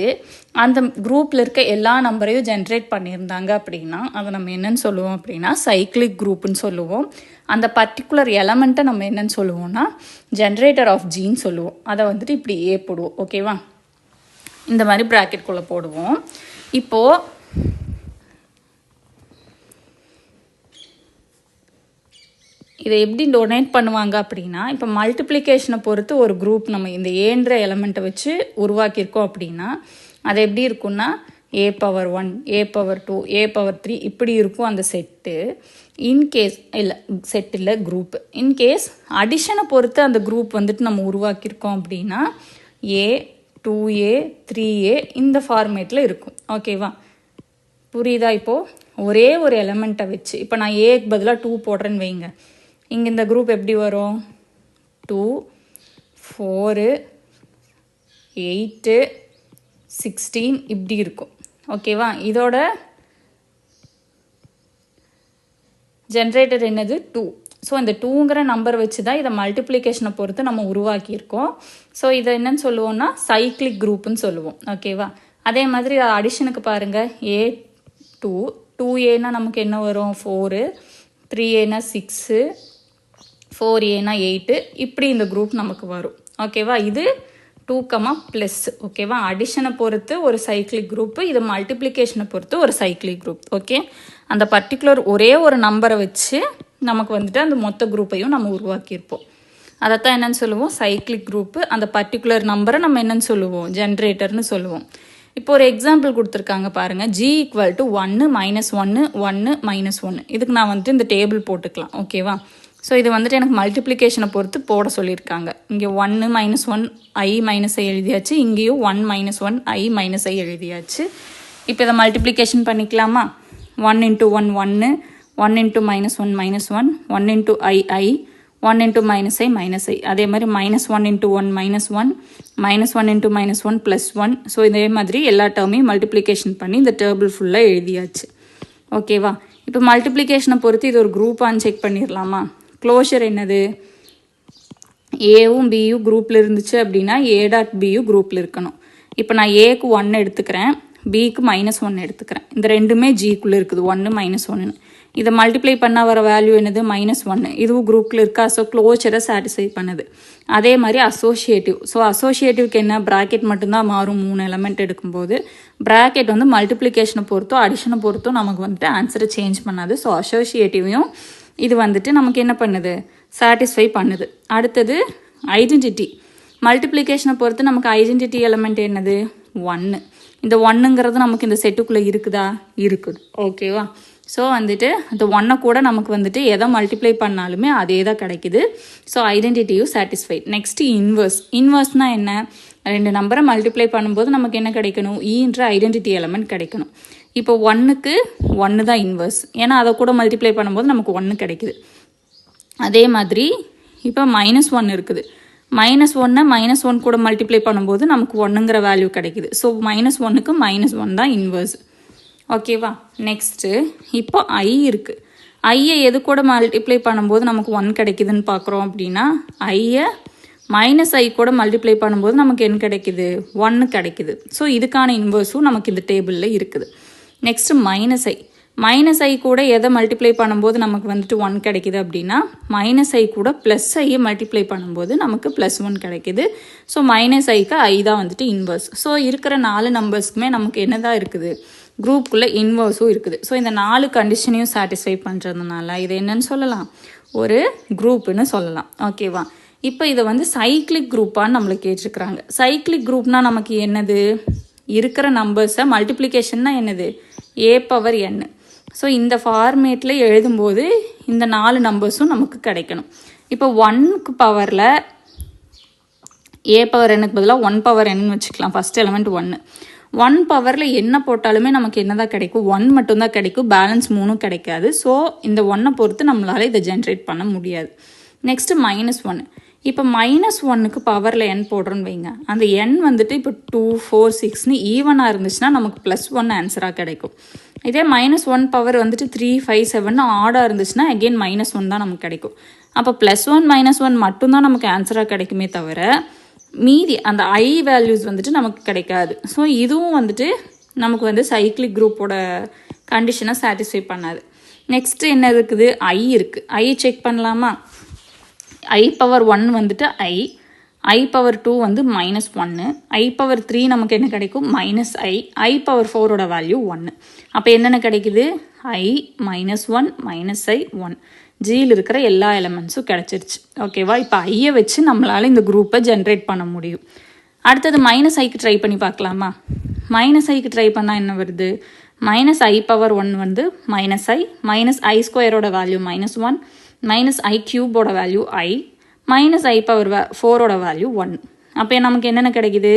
அந்த குரூப்பில் இருக்க எல்லா நம்பரையும் ஜென்ரேட் பண்ணியிருந்தாங்க அப்படின்னா அதை நம்ம என்னன்னு சொல்லுவோம் அப்படின்னா சைக்ளிக் குரூப்புன்னு சொல்லுவோம். அந்த பர்டிகுலர் எலமெண்ட்டை நம்ம என்னன்னு சொல்லுவோம்னா ஜென்ரேட்டர் ஆஃப் ஜீன்னு சொல்லுவோம். அதை வந்துட்டு இப்படி ஏ போடுவோம். ஓகேவா. இந்த மாதிரி ப்ராக்கெட்குள்ளே போடுவோம். இப்போது இதை எப்படி டொனேட் பண்ணுவாங்க அப்படின்னா, இப்போ மல்டிப்ளிகேஷனை பொறுத்து ஒரு குரூப் நம்ம இந்த ஏன்ற எலமெண்ட்டை வச்சு உருவாக்கியிருக்கோம் அப்படின்னா அது எப்படி இருக்குன்னா A⁻1 A⁻2 A⁻3 இப்படி இருக்கும் அந்த செட்டு. இன்கேஸ் இல்லை செட் இல்லை குரூப், இன்கேஸ் அடிஷனை பொறுத்து அந்த குரூப் வந்துட்டு நம்ம உருவாக்கியிருக்கோம் அப்படின்னா A 2A 3A இந்த ஃபார்மேட்டில் இருக்கும். ஓகேவா. புரியுதா. இப்போது ஒரே ஒரு எலமெண்ட்டை வச்சு இப்போ நான் ஏக்கு பதிலாக 2 போடுறேன்னு வைங்க, இங்கே இந்த குரூப் எப்படி வரும் 2 4 8 16 இப்படி இருக்கும். ஓகேவா. இதோட ஜென்ரேட்டர் என்னது 2. ஸோ இந்த 2ங்கிற நம்பர் வச்சு தான் இதை மல்டிப்ளிகேஷனை பொறுத்து நம்ம உருவாக்கியிருக்கோம். ஸோ இதை என்னன்னு சொல்லுவோம்னா சைக்ளிக் குரூப்புன்னு சொல்லுவோம். ஓகேவா. அதே மாதிரி அடிஷனுக்கு பாருங்கள், A2 2Aனா நமக்கு என்ன வரும் 4, 3Aனா 6, 4Aனா 8 இப்படி இந்த குரூப் நமக்கு வரும். ஓகேவா. இது 2, ஓகேவா. அடிஷனை பொறுத்து ஒரு சைக்ளிக் குரூப்பு, இது மல்டிப்ளிகேஷனை பொறுத்து ஒரு சைக்ளிக் குரூப். ஓகே. அந்த பர்டிகுலர் ஒரே ஒரு நம்பரை வச்சு நமக்கு வந்துட்டு அந்த மொத்த குரூப்பையும் நம்ம உருவாக்கியிருப்போம். அதைத்தான் என்னன்னு சொல்லுவோம் சைக்ளிக் குரூப்பு. அந்த பர்டிகுலர் நம்பரை நம்ம என்னன்னு சொல்லுவோம் ஜென்ரேட்டர்னு சொல்லுவோம். இப்போ ஒரு எக்ஸாம்பிள் கொடுத்துருக்காங்க பாருங்கள், G = 1 -1 1 -1. இதுக்கு நான் வந்துட்டு இந்த டேபிள் போட்டுக்கலாம். ஓகேவா. ஸோ இது வந்துட்டு எனக்கு மல்டிப்ளிகேஷனை பொறுத்து போட சொல்லியிருக்காங்க. இங்கே 1 -1 I - I எழுதியாச்சு, இங்கேயும் 1 -1 I - I எழுதியாச்சு. இப்போ இதை மல்டிப்ளிகேஷன் பண்ணிக்கலாமா. 1 × 1 1 1 × -1 -1 1 × I 1 × -I அதே மாதிரி -1 × 1 -1 -1 × -1 +1. ஸோ இதே மாதிரி எல்லா டேர்மையும் மல்டிப்ளிகேஷன் பண்ணி இந்த டேபிள் ஃபுல்லாக எழுதியாச்சு. ஓகேவா. இப்போ மல்டிப்ளிகேஷனை பொறுத்து இது ஒரு குரூப்பான்னு செக் பண்ணிடலாமா. க்ளோஷர் என்னது, ஏவும் பியும் குரூப்பில் இருந்துச்சு அப்படின்னா A.Bயும் குரூப்பில் இருக்கணும். இப்போ நான் ஏக்கு 1 எடுத்துக்கிறேன், பிக்கு -1 எடுத்துக்கிறேன். இந்த ரெண்டுமே ஜிக்குள்ளே இருக்குது 1 -1. இதை மல்டிப்ளை பண்ணால் வர வேல்யூ என்னது -1. இதுவும் குரூப்பில் இருக்கா. ஸோ க்ளோஷரை சாட்டிஸ்ஃபை பண்ணுது. அதே மாதிரி அசோசியேட்டிவ். ஸோ அசோசியேட்டிவ்க்கு என்ன ப்ராக்கெட் மட்டும்தான் மாறும் 3 எலமெண்ட் எடுக்கும்போது. ப்ராக்கெட் வந்து மல்டிப்ளிகேஷனை பொறுத்தோ அடிஷனை பொறுத்தோ நமக்கு வந்துட்டு ஆன்சரை சேஞ்ச் பண்ணாது. ஸோ அசோசியேட்டிவையும் இது வந்துட்டு நமக்கு என்ன பண்ணுது சாட்டிஸ்ஃபை பண்ணுது. அடுத்தது ஐடென்டிட்டி. மல்டிப்ளிகேஷனை பொறுத்து நமக்கு ஐடென்டிட்டி எலமெண்ட் என்னது 1. இந்த 1ங்கிறது நமக்கு இந்த செட்டுக்குள்ளே இருக்குதா, இருக்குது. ஓகேவா. ஸோ வந்துட்டு அந்த 1 கூட நமக்கு வந்துட்டு எதை மல்டிப்ளை பண்ணாலுமே அதே தான் கிடைக்குது. ஸோ ஐடென்டிட்டியும் சாட்டிஸ்ஃபைட். Next inverse. இன்வர்ஸ்னால் என்ன, 2 நம்பரை மல்டிப்ளை பண்ணும்போது நமக்கு என்ன கிடைக்கணும், ஈன்ற ஐடென்டிட்டி எலமெண்ட் கிடைக்கணும். இப்போ 1க்கு 1 தான் இன்வர்ஸ், ஏன்னா அதை கூட மல்டிப்ளை பண்ணும்போது நமக்கு 1 கிடைக்குது. அதே மாதிரி இப்போ -1 இருக்குது, -1 -1 கூட மல்டிப்ளை பண்ணும்போது நமக்கு 1ங்கிற வேல்யூ கிடைக்குது. ஸோ -1க்கு -1 தான் இன்வர்ஸ். ஓகேவா. நெக்ஸ்ட்டு இப்போ I இருக்குது. ஐயை எது கூட மல்டிப்ளை பண்ணும்போது நமக்கு 1 கிடைக்குதுன்னு பார்க்குறோம் அப்படின்னா ஐயை -I கூட மல்டிப்ளை பண்ணும்போது நமக்கு என்ன கிடைக்குது 1 கிடைக்குது. ஸோ இதுக்கான இன்வர்ஸும் நமக்கு இந்த டேபிளில் இருக்குது. நெக்ஸ்ட்டு -I கூட எதை மல்டிப்ளை பண்ணும்போது நமக்கு வந்துட்டு 1 கிடைக்குது அப்படின்னா -I கூட +I மல்டிப்ளை பண்ணும்போது நமக்கு +1 கிடைக்குது. ஸோ -Iக்கு I தான் வந்துட்டு இன்வர்ஸ். ஸோ இருக்கிற 4 நம்பர்ஸ்க்குமே நமக்கு என்ன தான் இருக்குது, குரூப்புக்குள்ளே இன்வர்ஸும் இருக்குது. ஸோ இந்த 4 கண்டிஷனையும் சாட்டிஸ்ஃபை பண்ணுறதுனால இதை என்னன்னு சொல்லலாம், ஒரு குரூப்புன்னு சொல்லலாம். ஓகேவா. இப்போ இதை வந்து சைக்ளிக் குரூப்பான்னு நம்மளை கேட்டிருக்கிறாங்க. சைக்ளிக் குரூப்னால் நமக்கு என்னது, இருக்கிற நம்பர்ஸை மல்டிப்ளிகேஷன்னா என்னது A⁻n. ஸோ இந்த ஃபார்மேட்டில் எழுதும்போது இந்த 4 நம்பர்ஸும் நமக்கு கிடைக்கணும். இப்போ 1க்கு பவரில் A⁻nக்கு பதிலாக 1⁻n வச்சுக்கலாம். ஃபஸ்ட் எலமெண்ட் 1 பவரில் என்ன போட்டாலுமே நமக்கு என்ன தான் கிடைக்கும், 1 மட்டும்தான் கிடைக்கும், பேலன்ஸ் 3 கிடைக்காது. ஸோ இந்த 1 பொறுத்து நம்மளால் இதை ஜென்ரேட் பண்ண முடியாது. நெக்ஸ்ட்டு -1. இப்போ -1க்கு பவரில் n போடுறோன்னு வைங்க, அந்த n வந்துட்டு இப்போ 2 4 6ன்னு ஈவனாக இருந்துச்சுன்னா நமக்கு +1 ஆன்சராக கிடைக்கும். இதே -1 பவர் வந்துட்டு 3 5 7ன்னு ஆடாக இருந்துச்சுன்னா அகெயின் -1 தான் நமக்கு கிடைக்கும். அப்போ +1 -1 மட்டும்தான் நமக்கு ஆன்சராக கிடைக்குமே தவிர மீதி அந்த i வேல்யூஸ் வந்துட்டு நமக்கு கிடைக்காது. ஸோ இதுவும் வந்துட்டு நமக்கு வந்து சைக்ளிக் குரூப்போட கண்டிஷனை சாட்டிஸ்ஃபை பண்ணாது. நெக்ஸ்ட் என்ன இருக்குது, i இருக்குது. i செக் பண்ணலாமா? i⁻1 வந்துட்டு i⁻2 வந்து -1, i⁻3 நமக்கு என்ன கிடைக்கும் -i, i⁻4ஓட வேல்யூ 1. அப்போ என்னென்ன கிடைக்குது, i -1 -i 1. ஜியில் இருக்கிற எல்லா எலமெண்ட்ஸும் கிடச்சிருச்சு. ஓகேவா? இப்போ ஐயை வச்சு நம்மளால் இந்த குரூப்பை ஜென்ரேட் பண்ண முடியும். அடுத்தது -iக்கு ட்ரை பண்ணி பார்க்கலாமா? -iக்கு ட்ரை பண்ணால் என்ன வருது, -i⁻1 வந்து -i, -i² value -1, -i³ value i, -i⁻4ஓட வேல்யூ 1. அப்போ நமக்கு என்னென்ன கிடைக்குது,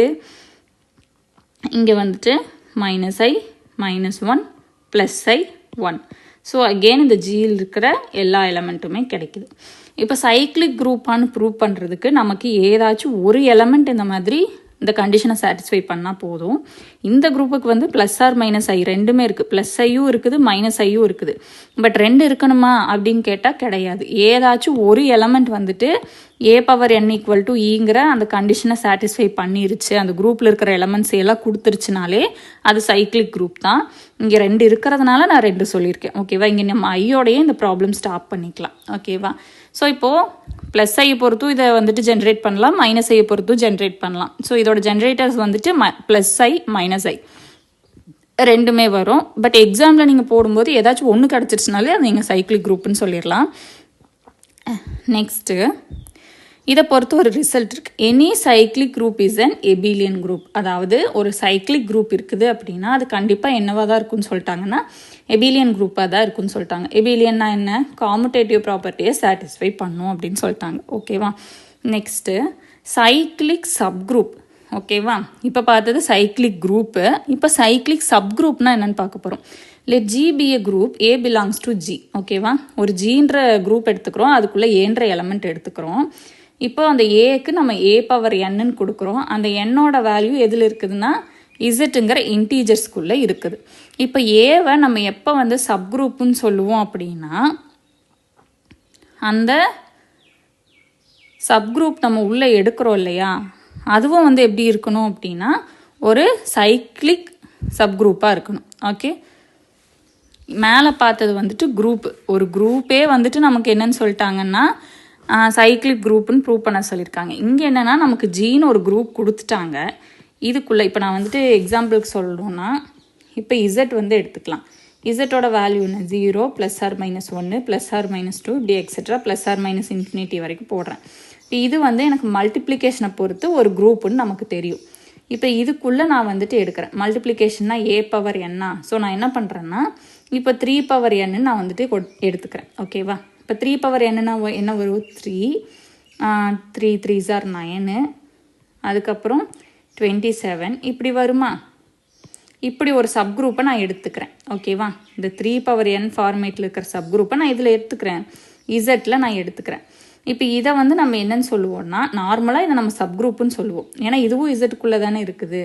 இங்கே வந்துட்டு -i -1 +i 1. ஸோ அகெயின் இந்த ஜியில் இருக்கிற எல்லா எலமெண்ட்டுமே கிடைக்குது. இப்போ சைக்ளிக் குரூப்பான்னு ப்ரூவ் பண்ணுறதுக்கு நமக்கு ஏதாச்சும் ஒரு எலமெண்ட் இந்த மாதிரி இந்த கண்டிஷனை சாட்டிஸ்ஃபை பண்ணால் போதும். இந்த குரூப்புக்கு வந்து +or-i ரெண்டுமே இருக்குது, +iயும் இருக்குது -iயும் இருக்குது. பட் 2 இருக்கணுமா அப்படின்னு கேட்டால் கிடையாது. ஏதாச்சும் ஒரு எலமெண்ட் வந்துட்டு a⁻n = eங்கிற அந்த கண்டிஷனை சாட்டிஸ்ஃபை பண்ணிருச்சு, அந்த குரூப்பில் இருக்கிற எலமெண்ட்ஸ் எல்லாம் கொடுத்துருச்சுனாலே அது சைக்ளிக் குரூப் தான். இங்கே 2 இருக்கிறதுனால நான் 2 சொல்லியிருக்கேன். ஓகேவா? இங்கே நம்ம ஐயோடையே இந்த ப்ராப்ளம் ஸ்டாப் பண்ணிக்கலாம். ஓகேவா? ஸோ இப்போது +i பொறுத்தும் இதை வந்துட்டு ஜென்ரேட் பண்ணலாம், -i பொறுத்தும் ஜென்ரேட் பண்ணலாம். ஸோ இதோட ஜென்ரேட்டர்ஸ் வந்துட்டு +i -i ரெண்டுமே வரும். பட் எக்ஸாமில் நீங்கள் போடும்போது ஏதாச்சும் ஒன்று கிடச்சிருச்சுனாலே அது நீங்கள் சைக்ளிக் குரூப்னு சொல்லிடலாம். நெக்ஸ்ட்டு இதை பொறுத்து ஒரு ரிசல்ட் இருக்குது. Any cyclic group is an எபிலியன் group. அதாவது ஒரு சைக்ளிக் குரூப் இருக்குது அப்படின்னா அது கண்டிப்பாக என்னவாக தான் இருக்குன்னு சொல்லிட்டாங்கன்னா எபிலியன் குரூப்பாக தான் இருக்குன்னு சொல்லிட்டாங்க. எபிலியன்னா என்ன, காமுடேட்டிவ் ப்ராப்பர்ட்டியை சாட்டிஸ்ஃபை பண்ணும் அப்படின்னு சொல்லிட்டாங்க. ஓகேவா? Next cyclic subgroup. ஓகேவா? இப்போ பார்த்தது சைக்ளிக் குரூப்பு. இப்போ சைக்ளிக் சப்குரூப்னா என்னென்னு பார்க்க போகிறோம். Let G be a group, A belongs to G. ஓகேவா? ஒரு ஜீன்ற குரூப் எடுத்துக்கிறோம், அதுக்குள்ளே ஏன்ற எலமெண்ட் எடுத்துக்கிறோம். இப்போ அந்த ஏக்கு நம்ம a⁻n கொடுக்குறோம். அந்த என்னோட வேல்யூ எதில் இருக்குதுன்னா இசட்டுங்கிற இன்டீஜர்ஸ்குள்ளே இருக்குது. இப்போ ஏவை நம்ம எப்போ வந்து சப்குரூப்புன்னு சொல்லுவோம் அப்படின்னா அந்த சப்குரூப் நம்ம உள்ளே எடுக்கிறோம் இல்லையா, அதுவும் வந்து எப்படி இருக்கணும் அப்படின்னா ஒரு சைக்ளிக் சப்குரூப்பாக இருக்கணும். ஓகே, மேலே பார்த்தது வந்துட்டு குரூப். ஒரு குரூப்பே வந்துட்டு நமக்கு என்னன்னு சொல்லிட்டாங்கன்னா சைக்ளிக் குரூப்புன்னு ப்ரூவ் பண்ண சொல்லியிருக்காங்க. இங்கே என்னென்னா நமக்கு ஜீன்னு ஒரு குரூப் கொடுத்துட்டாங்க. இதுக்குள்ளே இப்போ நான் வந்துட்டு எக்ஸாம்பிளுக்கு சொல்லணும்னா இப்போ இசட் வந்து எடுத்துக்கலாம். இசட்டோட வேல்யூ என்ன, 0 +or-1 +or-2 இப்படி எக்ஸெட்ரா +or-∞ வரைக்கும் போடுறேன். இப்போ இது வந்து எனக்கு மல்டிப்ளிகேஷனை பொறுத்து ஒரு குரூப்புன்னு நமக்கு தெரியும். இப்போ இதுக்குள்ளே நான் வந்துட்டு எடுக்கிறேன். மல்டிப்ளிகேஷன்னா a⁻n. ஸோ நான் என்ன பண்ணுறேன்னா இப்போ 3⁻n நான் வந்துட்டு எடுத்துக்கிறேன். ஓகேவா? இப்போ 3⁻n என்ன வரும், 3 3s are 9, அதுக்கப்புறம் 27 இப்படி வருமா. இப்படி ஒரு சப்குரூப்பை நான் எடுத்துக்கிறேன். ஓகேவா? இந்த 3⁻n ஃபார்மேட்டில் இருக்கிற சப்குரூப்பை நான் இதில் எடுத்துக்கிறேன், இசட்டில் நான் எடுத்துக்கிறேன். இப்போ இதை வந்து நம்ம என்னன்னு சொல்லுவோம்னா நார்மலாக இதை நம்ம சப்குரூப்புன்னு சொல்லுவோம். ஏன்னா இதுவும் இசட்டுக்குள்ளே தானே இருக்குது.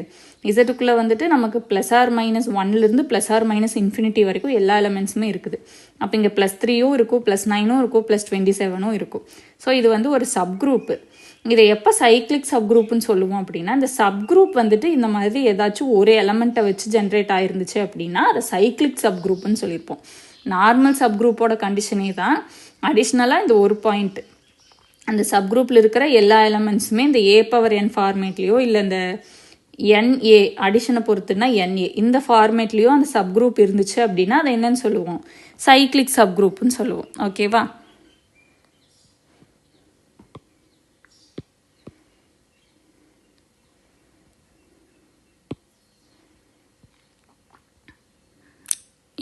இசட்டுக்குள்ளே வந்துட்டு நமக்கு +or-1லேருந்து +or-∞ வரைக்கும் எல்லா எலமெண்ட்ஸுமே இருக்குது. அப்போ இங்கே +3யும் இருக்கும், +9ம் இருக்கும், +27ம் இருக்கும். ஸோ இது வந்து ஒரு சப்குரூப்பு. இதை எப்போ சைக்ளிக் சப்குரூப்புன்னு சொல்லுவோம் அப்படின்னா இந்த சப்குரூப் வந்துட்டு இந்த மாதிரி ஏதாச்சும் ஒரு எலமெண்ட்டை வச்சு ஜென்ரேட் ஆயிருந்துச்சு அப்படின்னா அதை சைக்ளிக் சப்குரூப்புன்னு சொல்லியிருப்போம். நார்மல் சப்குரூப்போட கண்டிஷனே தான். அடிஷ்னலாக இந்த ஒரு பாயிண்ட், அந்த சப்குரூப்பில் இருக்கிற எல்லா எலமெண்ட்ஸுமே இந்த a⁻n ஃபார்மேட்லேயோ இல்லை இந்த NA அடிஷனை பொறுத்துனா NA இந்த ஃபார்மேட்லேயோ அந்த சப்குரூப் இருந்துச்சு அப்படின்னா அதை என்னன்னு சொல்லுவோம், சைக்ளிக் சப்குரூப்னு சொல்லுவோம். ஓகேவா?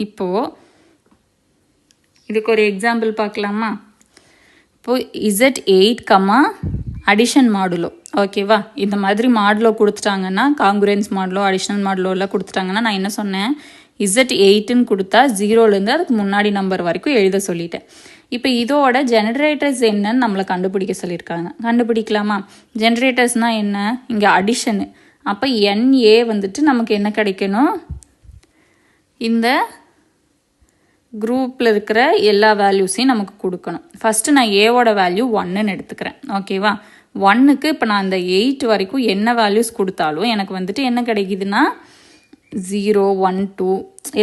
இப்போது இதுக்கு ஒரு எக்ஸாம்பிள் பார்க்கலாமா. இப்போது Z8, அடிஷன் மாடுலோ. ஓகேவா? இந்த மாதிரி மாடுலோ கொடுத்துட்டாங்கன்னா காங்குரன்ஸ் மாடுலோ அடிஷனல் மாடுலோ எல்லாம் கொடுத்துட்டாங்கன்னா நான் என்ன சொன்னேன், Z8ன்னு கொடுத்தா 0லேருந்து அதுக்கு முன்னாடி நம்பர் வரைக்கும் எழுத சொல்லிட்டேன். இப்போ இதோட ஜெனரேட்டர்ஸ் என்னன்னு நம்மளை கண்டுபிடிக்க சொல்லியிருக்காங்க. கண்டுபிடிக்கலாமா? ஜெனரேட்டர்ஸ்னால் என்ன? இங்கே அடிஷனு. அப்போ NA வந்துட்டு நமக்கு என்ன கிடைக்கணும்? இந்த குரூப்பில் இருக்கிற எல்லா வேல்யூஸையும் நமக்கு கொடுக்கணும். ஃபஸ்ட்டு நான் ஏவோட வேல்யூ 1ன்னு எடுத்துக்கிறேன். ஓகேவா? 1க்கு இப்போ நான் அந்த 8 வரைக்கும் என்ன வேல்யூஸ் கொடுத்தாலும் எனக்கு வந்துட்டு என்ன கிடைக்குதுன்னா 0, 1, 2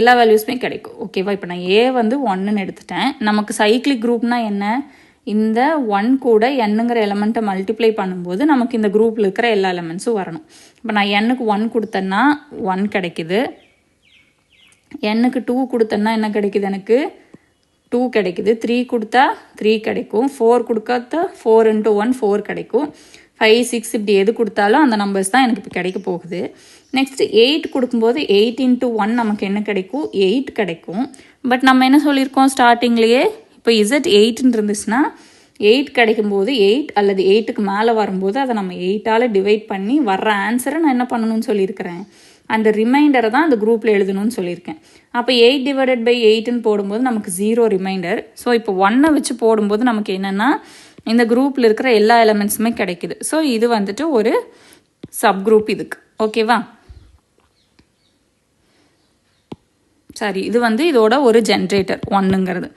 எல்லா வேல்யூஸுமே கிடைக்கும். ஓகேவா? இப்போ நான் ஏ வந்து 1ன்னு எடுத்துட்டேன். நமக்கு சைக்கிளிக் குரூப்னா என்ன? இந்த 1 கூட என்னங்கிற எலமெண்ட்டை மல்டிப்ளை பண்ணும்போது நமக்கு இந்த குரூப்பில் இருக்கிற எல்லா எலமெண்ட்ஸும் வரணும். இப்போ நான் எண்ணுக்கு 1 கொடுத்தேன்னா 1 கிடைக்குது. எண்ணுக்கு 2 கொடுத்தேன்னா என்ன கிடைக்குது? எனக்கு 2 கிடைக்குது. 3 கொடுத்தா 3 கிடைக்கும். 4 கொடுத்தா 4 × 1 4 கிடைக்கும். 5, 6 இப்படி எது கொடுத்தாலும் அந்த நம்பர்ஸ் தான் எனக்கு இப்போ கிடைக்க போகுது. நெக்ஸ்ட்டு 8 கொடுக்கும்போது 8 × 1 நமக்கு என்ன கிடைக்கும்? 8 கிடைக்கும். பட் நம்ம என்ன சொல்லியிருக்கோம் ஸ்டார்டிங்லேயே? இப்போ Z8ன்னு இருந்துச்சுன்னா 8 கிடைக்கும்போது 8 அல்லது 8க்கு மேலே வரும்போது அதை நம்ம 8ஆல் டிவைட் பண்ணி வர்ற ஆன்சரை நான் என்ன பண்ணணும்னு சொல்லியிருக்கிறேன்? அந்த ரிமைண்டரை தான் அந்த குரூப்பில் எழுதணும்னு சொல்லியிருக்கேன். அப்போ 8/8ன்னு போடும்போது நமக்கு 0 ரிமைண்டர். ஸோ இப்போ 1 வச்சு போடும்போது நமக்கு என்னென்னா இந்த குரூப்பில் இருக்கிற எல்லா எலமெண்ட்ஸுமே கிடைக்குது. ஸோ இது வந்துட்டு ஒரு சப் குரூப் இதுக்கு. ஓகேவா? சரி, இது வந்து இதோட ஒரு ஜென்ரேட்டர் 1ங்கிறது.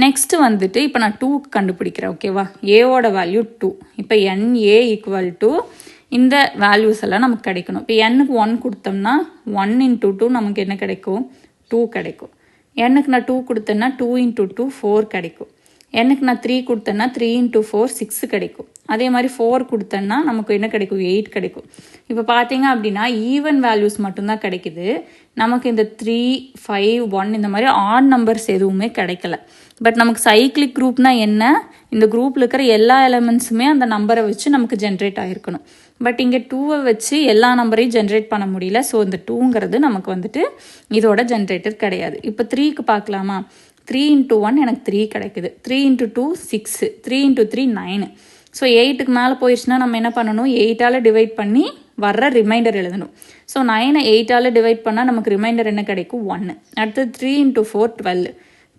நெக்ஸ்ட்டு வந்துட்டு இப்போ நான் 2 கண்டுபிடிக்கிறேன். ஓகேவா? ஏவோட வேல்யூ 2. இப்போ NA = இந்த வேல்யூஸ் எல்லாம் நமக்கு கிடைக்கணும். இப்போ எண்ணுக்கு 1 கொடுத்தோம்னா 1 × 2 நமக்கு என்ன கிடைக்கும்? 2 கிடைக்கும். எண்ணுக்கு நான் 2 கொடுத்தேன்னா 2 × 2 4 கிடைக்கும். எண்ணுக்கு நான் 3 கொடுத்தேன்னா 3 × 4 6 கிடைக்கும். அதே மாதிரி 4 கொடுத்தேன்னா நமக்கு என்ன கிடைக்கும்? 8 கிடைக்கும். இப்போ பார்த்தீங்க அப்படின்னா ஈவன் வேல்யூஸ் மட்டும்தான் கிடைக்குது. நமக்கு இந்த 3, 5, 1 இந்த மாதிரி ஆட் நம்பர்ஸ் எதுவுமே கிடைக்கல. பட் நமக்கு சைக்கிளிக் குரூப்னா என்ன? இந்த குரூப்பில் இருக்கிற எல்லா எலமெண்ட்ஸுமே அந்த நம்பரை வச்சு நமக்கு ஜென்ரேட் ஆகிருக்கணும். பட் இங்கே 2வை வச்சு எல்லா நம்பரையும் ஜென்ரேட் பண்ண முடியல. ஸோ இந்த 2ங்கிறது நமக்கு வந்துட்டு இதோட ஜென்ரேட்டர் கிடையாது. இப்போ 3க்கு பார்க்கலாமா? 3 × 1 எனக்கு 3 கிடைக்குது. 3 × 2 6, 3 × 3 9. ஸோ 8க்கு மேலே போயிடுச்சுன்னா நம்ம என்ன பண்ணணும்? 8ஆல் டிவைட் பண்ணி வர்ற ரிமைண்டர் எழுதணும். ஸோ 9ஐ 8ஆல் டிவைட் பண்ணால் நமக்கு ரிமைண்டர் என்ன கிடைக்கும்? 1. அடுத்து 3 × 4 12.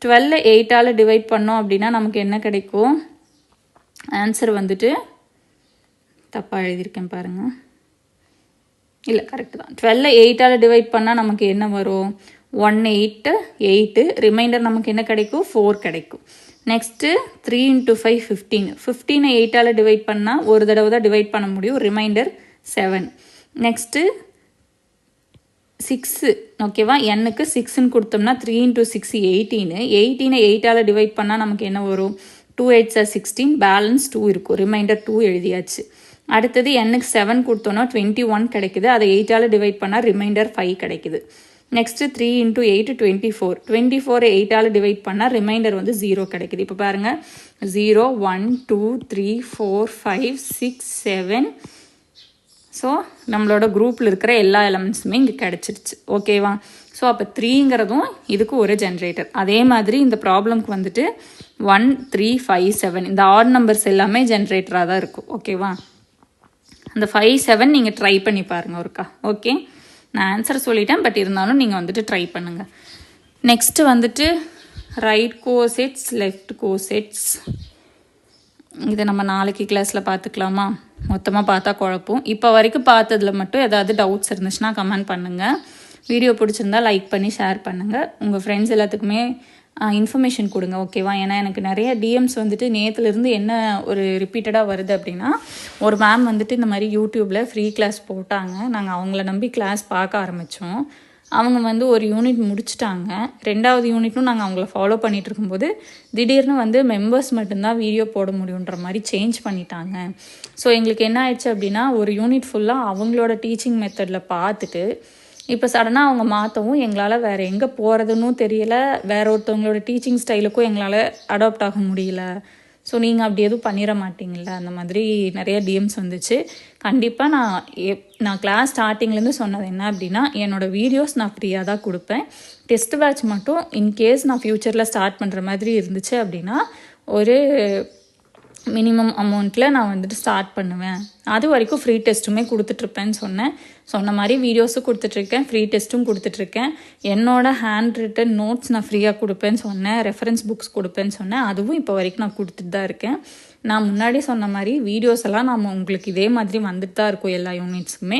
12ஐ 8ஆல் டிவைட் பண்ணோம் அப்படின்னா நமக்கு என்ன கிடைக்கும்? ஆன்சர் வந்துட்டு தப்பாக எழுதியிருக்கேன் பாருங்கள். இல்லை, கரெக்டு தான். 12ஐ 8ஆல் டிவைட் பண்ணால் நமக்கு என்ன வரும்? 1, 8, 8. ரிமைண்டர் நமக்கு என்ன கிடைக்கும்? 4 கிடைக்கும். நெக்ஸ்ட்டு 3 × 5 15. 15ஐ 8ஆல் டிவைட் பண்ணால் ஒரு தடவை தான் டிவைட் பண்ண முடியும். ரிமைண்டர் 7. நெக்ஸ்ட்டு 6. ஓகேவா? எண்ணுக்கு 6ன்னு கொடுத்தோம்னா 3 × 6 18. 18ஐ 8ஆல் டிவைட் பண்ணால் நமக்கு என்ன வரும்? 2 8s are 16. பேலன்ஸ் 2 இருக்கும். ரிமைண்டர் 2 எழுதியாச்சு. அடுத்தது எண்ணுக்கு 7 கொடுத்தோன்னா 21 கிடைக்குது. அதை 8ஆல் டிவைட் பண்ணால் ரிமைண்டர் 5 கிடைக்குது. நெக்ஸ்ட்டு 3 × 8 24. 24ஐ 8ஆல் டிவைட் பண்ணால் ரிமைண்டர் வந்து 0 கிடைக்குது. இப்போ பாருங்கள், 0 1 2 3 4 5 6 7. ஸோ நம்மளோட குரூப்பில் இருக்கிற எல்லா எலமெண்ட்ஸுமே இங்கே கிடச்சிருச்சு. ஓகேவா? ஸோ அப்போ 3ங்கிறதும் இதுக்கு ஒரு ஜென்ரேட்டர். அதே மாதிரி இந்த ப்ராப்ளம்க்கு வந்துட்டு 1 3 5 7 இந்த ஆட் நம்பர்ஸ் எல்லாமே ஜென்ரேட்டராக தான் இருக்கும். ஓகேவா? அந்த 5 7 நீங்கள் ட்ரை பண்ணி பாருங்கள் ஒருக்கா. ஓகே, நான் ஆன்சர் சொல்லிட்டேன், பட் இருந்தாலும் நீங்கள் வந்துட்டு ட்ரை பண்ணுங்கள். நெக்ஸ்ட்டு வந்துட்டு ரைட் கோசெட்ஸ் லெஃப்ட் கோசெட்ஸ். இதை நம்ம நாளைக்கு கிளாஸில் பார்த்துக்கலாமா? மொத்தமாக பார்த்தா குழப்பம். இப்போ வரைக்கும் பார்த்ததில் மட்டும் ஏதாவது டவுட்ஸ் இருந்துச்சுன்னா கமெண்ட் பண்ணுங்கள். வீடியோ பிடிச்சிருந்தா லைக் பண்ணி ஷேர் பண்ணுங்கள். உங்கள் ஃப்ரெண்ட்ஸ் எல்லாத்துக்குமே இன்ஃபர்மேஷன் கொடுங்க. ஓகேவா? ஏன்னா எனக்கு நிறைய டிஎம்ஸ் வந்துட்டு நேற்றுலேருந்து என்ன ஒரு ரிப்பீட்டடாக வருது அப்படின்னா, ஒரு மேம் வந்துட்டு இந்த மாதிரி யூடியூப்பில் ஃப்ரீ கிளாஸ் போட்டாங்க. நாங்கள் அவங்கள நம்பி கிளாஸ் பார்க்க ஆரம்பித்தோம். அவங்க வந்து ஒரு யூனிட் முடிச்சிட்டாங்க. 2வது யூனிட்டும் நாங்கள் அவங்கள ஃபாலோ பண்ணிகிட்டு இருக்கும்போது திடீர்னு வந்து மெம்பர்ஸ் மட்டும்தான் வீடியோ போட முடியுன்ற மாதிரி சேஞ்ச் பண்ணிட்டாங்க. ஸோ எங்களுக்கு என்ன ஆயிடுச்சு அப்படின்னா, ஒரு யூனிட் ஃபுல்லாக அவங்களோட டீச்சிங் மெத்தடில் பார்த்துட்டு இப்போ சடனாக அவங்க மாற்றவும் எங்களால் வேறு எங்கே போகிறதுன்னு தெரியல. வேற ஒருத்தவங்களோட டீச்சிங் ஸ்டைலுக்கும் எங்களால் அடாப்ட் ஆக முடியல. ஸோ நீங்கள் அப்படி எதுவும் பண்ணிட மாட்டிங்கள? அந்த மாதிரி நிறைய டிஎம்ஸ் வந்துச்சு. கண்டிப்பாக நான் கிளாஸ் ஸ்டார்டிங்லேருந்து சொன்னது என்ன அப்படின்னா, என்னோடய வீடியோஸ் நான் ஃப்ரீயாக தான் கொடுப்பேன். டெஸ்ட் பேட்ச் மட்டும் இன்கேஸ் நான் ஃப்யூச்சரில் ஸ்டார்ட் பண்ணுற மாதிரி இருந்துச்சு அப்படின்னா ஒரு மினிமம் அமௌண்ட்டில் நான் வந்துட்டு ஸ்டார்ட் பண்ணுவேன் அது வரைக்கும் ஃப்ரீ டெஸ்ட்டுமே கொடுத்துட்ருப்பேன்னு சொன்ன மாதிரி வீடியோஸும் கொடுத்துட்ருக்கேன், ஃப்ரீ டெஸ்ட்டும் கொடுத்துட்ருக்கேன். என்னோட ஹேண்ட் ரிட்டன் நோட்ஸ் நான் ஃப்ரீயாக கொடுப்பேன்னு சொன்னேன், ரெஃபரன்ஸ் புக்ஸ் கொடுப்பேன்னு சொன்னேன். அதுவும் இப்போ வரைக்கும் நான் கொடுத்துட்டு தான் இருக்கேன். நான் முன்னாடி சொன்ன மாதிரி வீடியோஸ் எல்லாம் நம்ம உங்களுக்கு இதே மாதிரி வந்துட்டு தான் இருக்கும் எல்லா யூனிட்ஸுமே.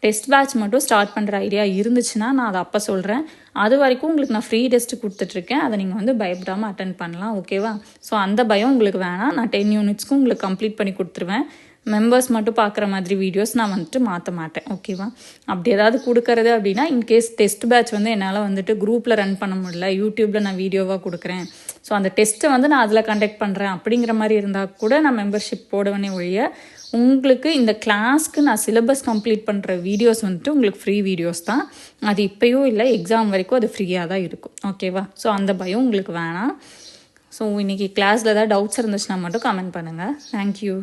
டெஸ்ட் பேட்ச் மட்டும் ஸ்டார்ட் பண்ணுற ஐடியா இருந்துச்சுன்னா நான் அதை அப்போ சொல்கிறேன். அது வரைக்கும் உங்களுக்கு நான் ஃப்ரீ டெஸ்ட்டு கொடுத்துட்ருக்கேன். அதை நீங்கள் வந்து பயப்படாமல் அட்டன் பண்ணலாம், ஓகேவா? ஸோ அந்த பயம் உங்களுக்கு வேணாம். நான் 10 யூனிட்ஸ்க்கும் உங்களுக்கு கம்ப்ளீட் பண்ணி கொடுத்துருவேன். மெம்பர்ஸ் மட்டும் பார்க்குற மாதிரி வீடியோஸ் நான் வந்துட்டு மாற்ற மாட்டேன், ஓகேவா? அப்படி ஏதாவது கொடுக்கறது அப்படின்னா இன்கேஸ் டெஸ்ட் பேட்ச் வந்து என்னால் வந்துட்டு குரூப்பில் ரன் பண்ண முடியல, யூடியூப்பில் நான் வீடியோவாக கொடுக்குறேன், ஸோ அந்த டெஸ்ட்டை வந்து நான் அதில் கண்டக்ட் பண்ணுறேன் அப்படிங்கிற மாதிரி இருந்தால் கூட நான் மெம்பர்ஷிப் போடுவேனே ஒழிய, உங்களுக்கு இந்த கிளாஸ்க்கு நான் சிலபஸ் கம்ப்ளீட் பண்ணுற வீடியோஸ் வந்துட்டு உங்களுக்கு ஃப்ரீ வீடியோஸ் தான். அது இப்போயும் இல்லை, எக்ஸாம் வரைக்கும் அது ஃப்ரீயாக தான் இருக்கும், ஓகேவா? ஸோ அந்த பயம் உங்களுக்கு வேணாம். ஸோ இன்றைக்கி கிளாஸில் ஏதாவது டவுட்ஸ் இருந்துச்சுன்னா மட்டும் கமெண்ட் பண்ணுங்கள். தேங்க்யூ.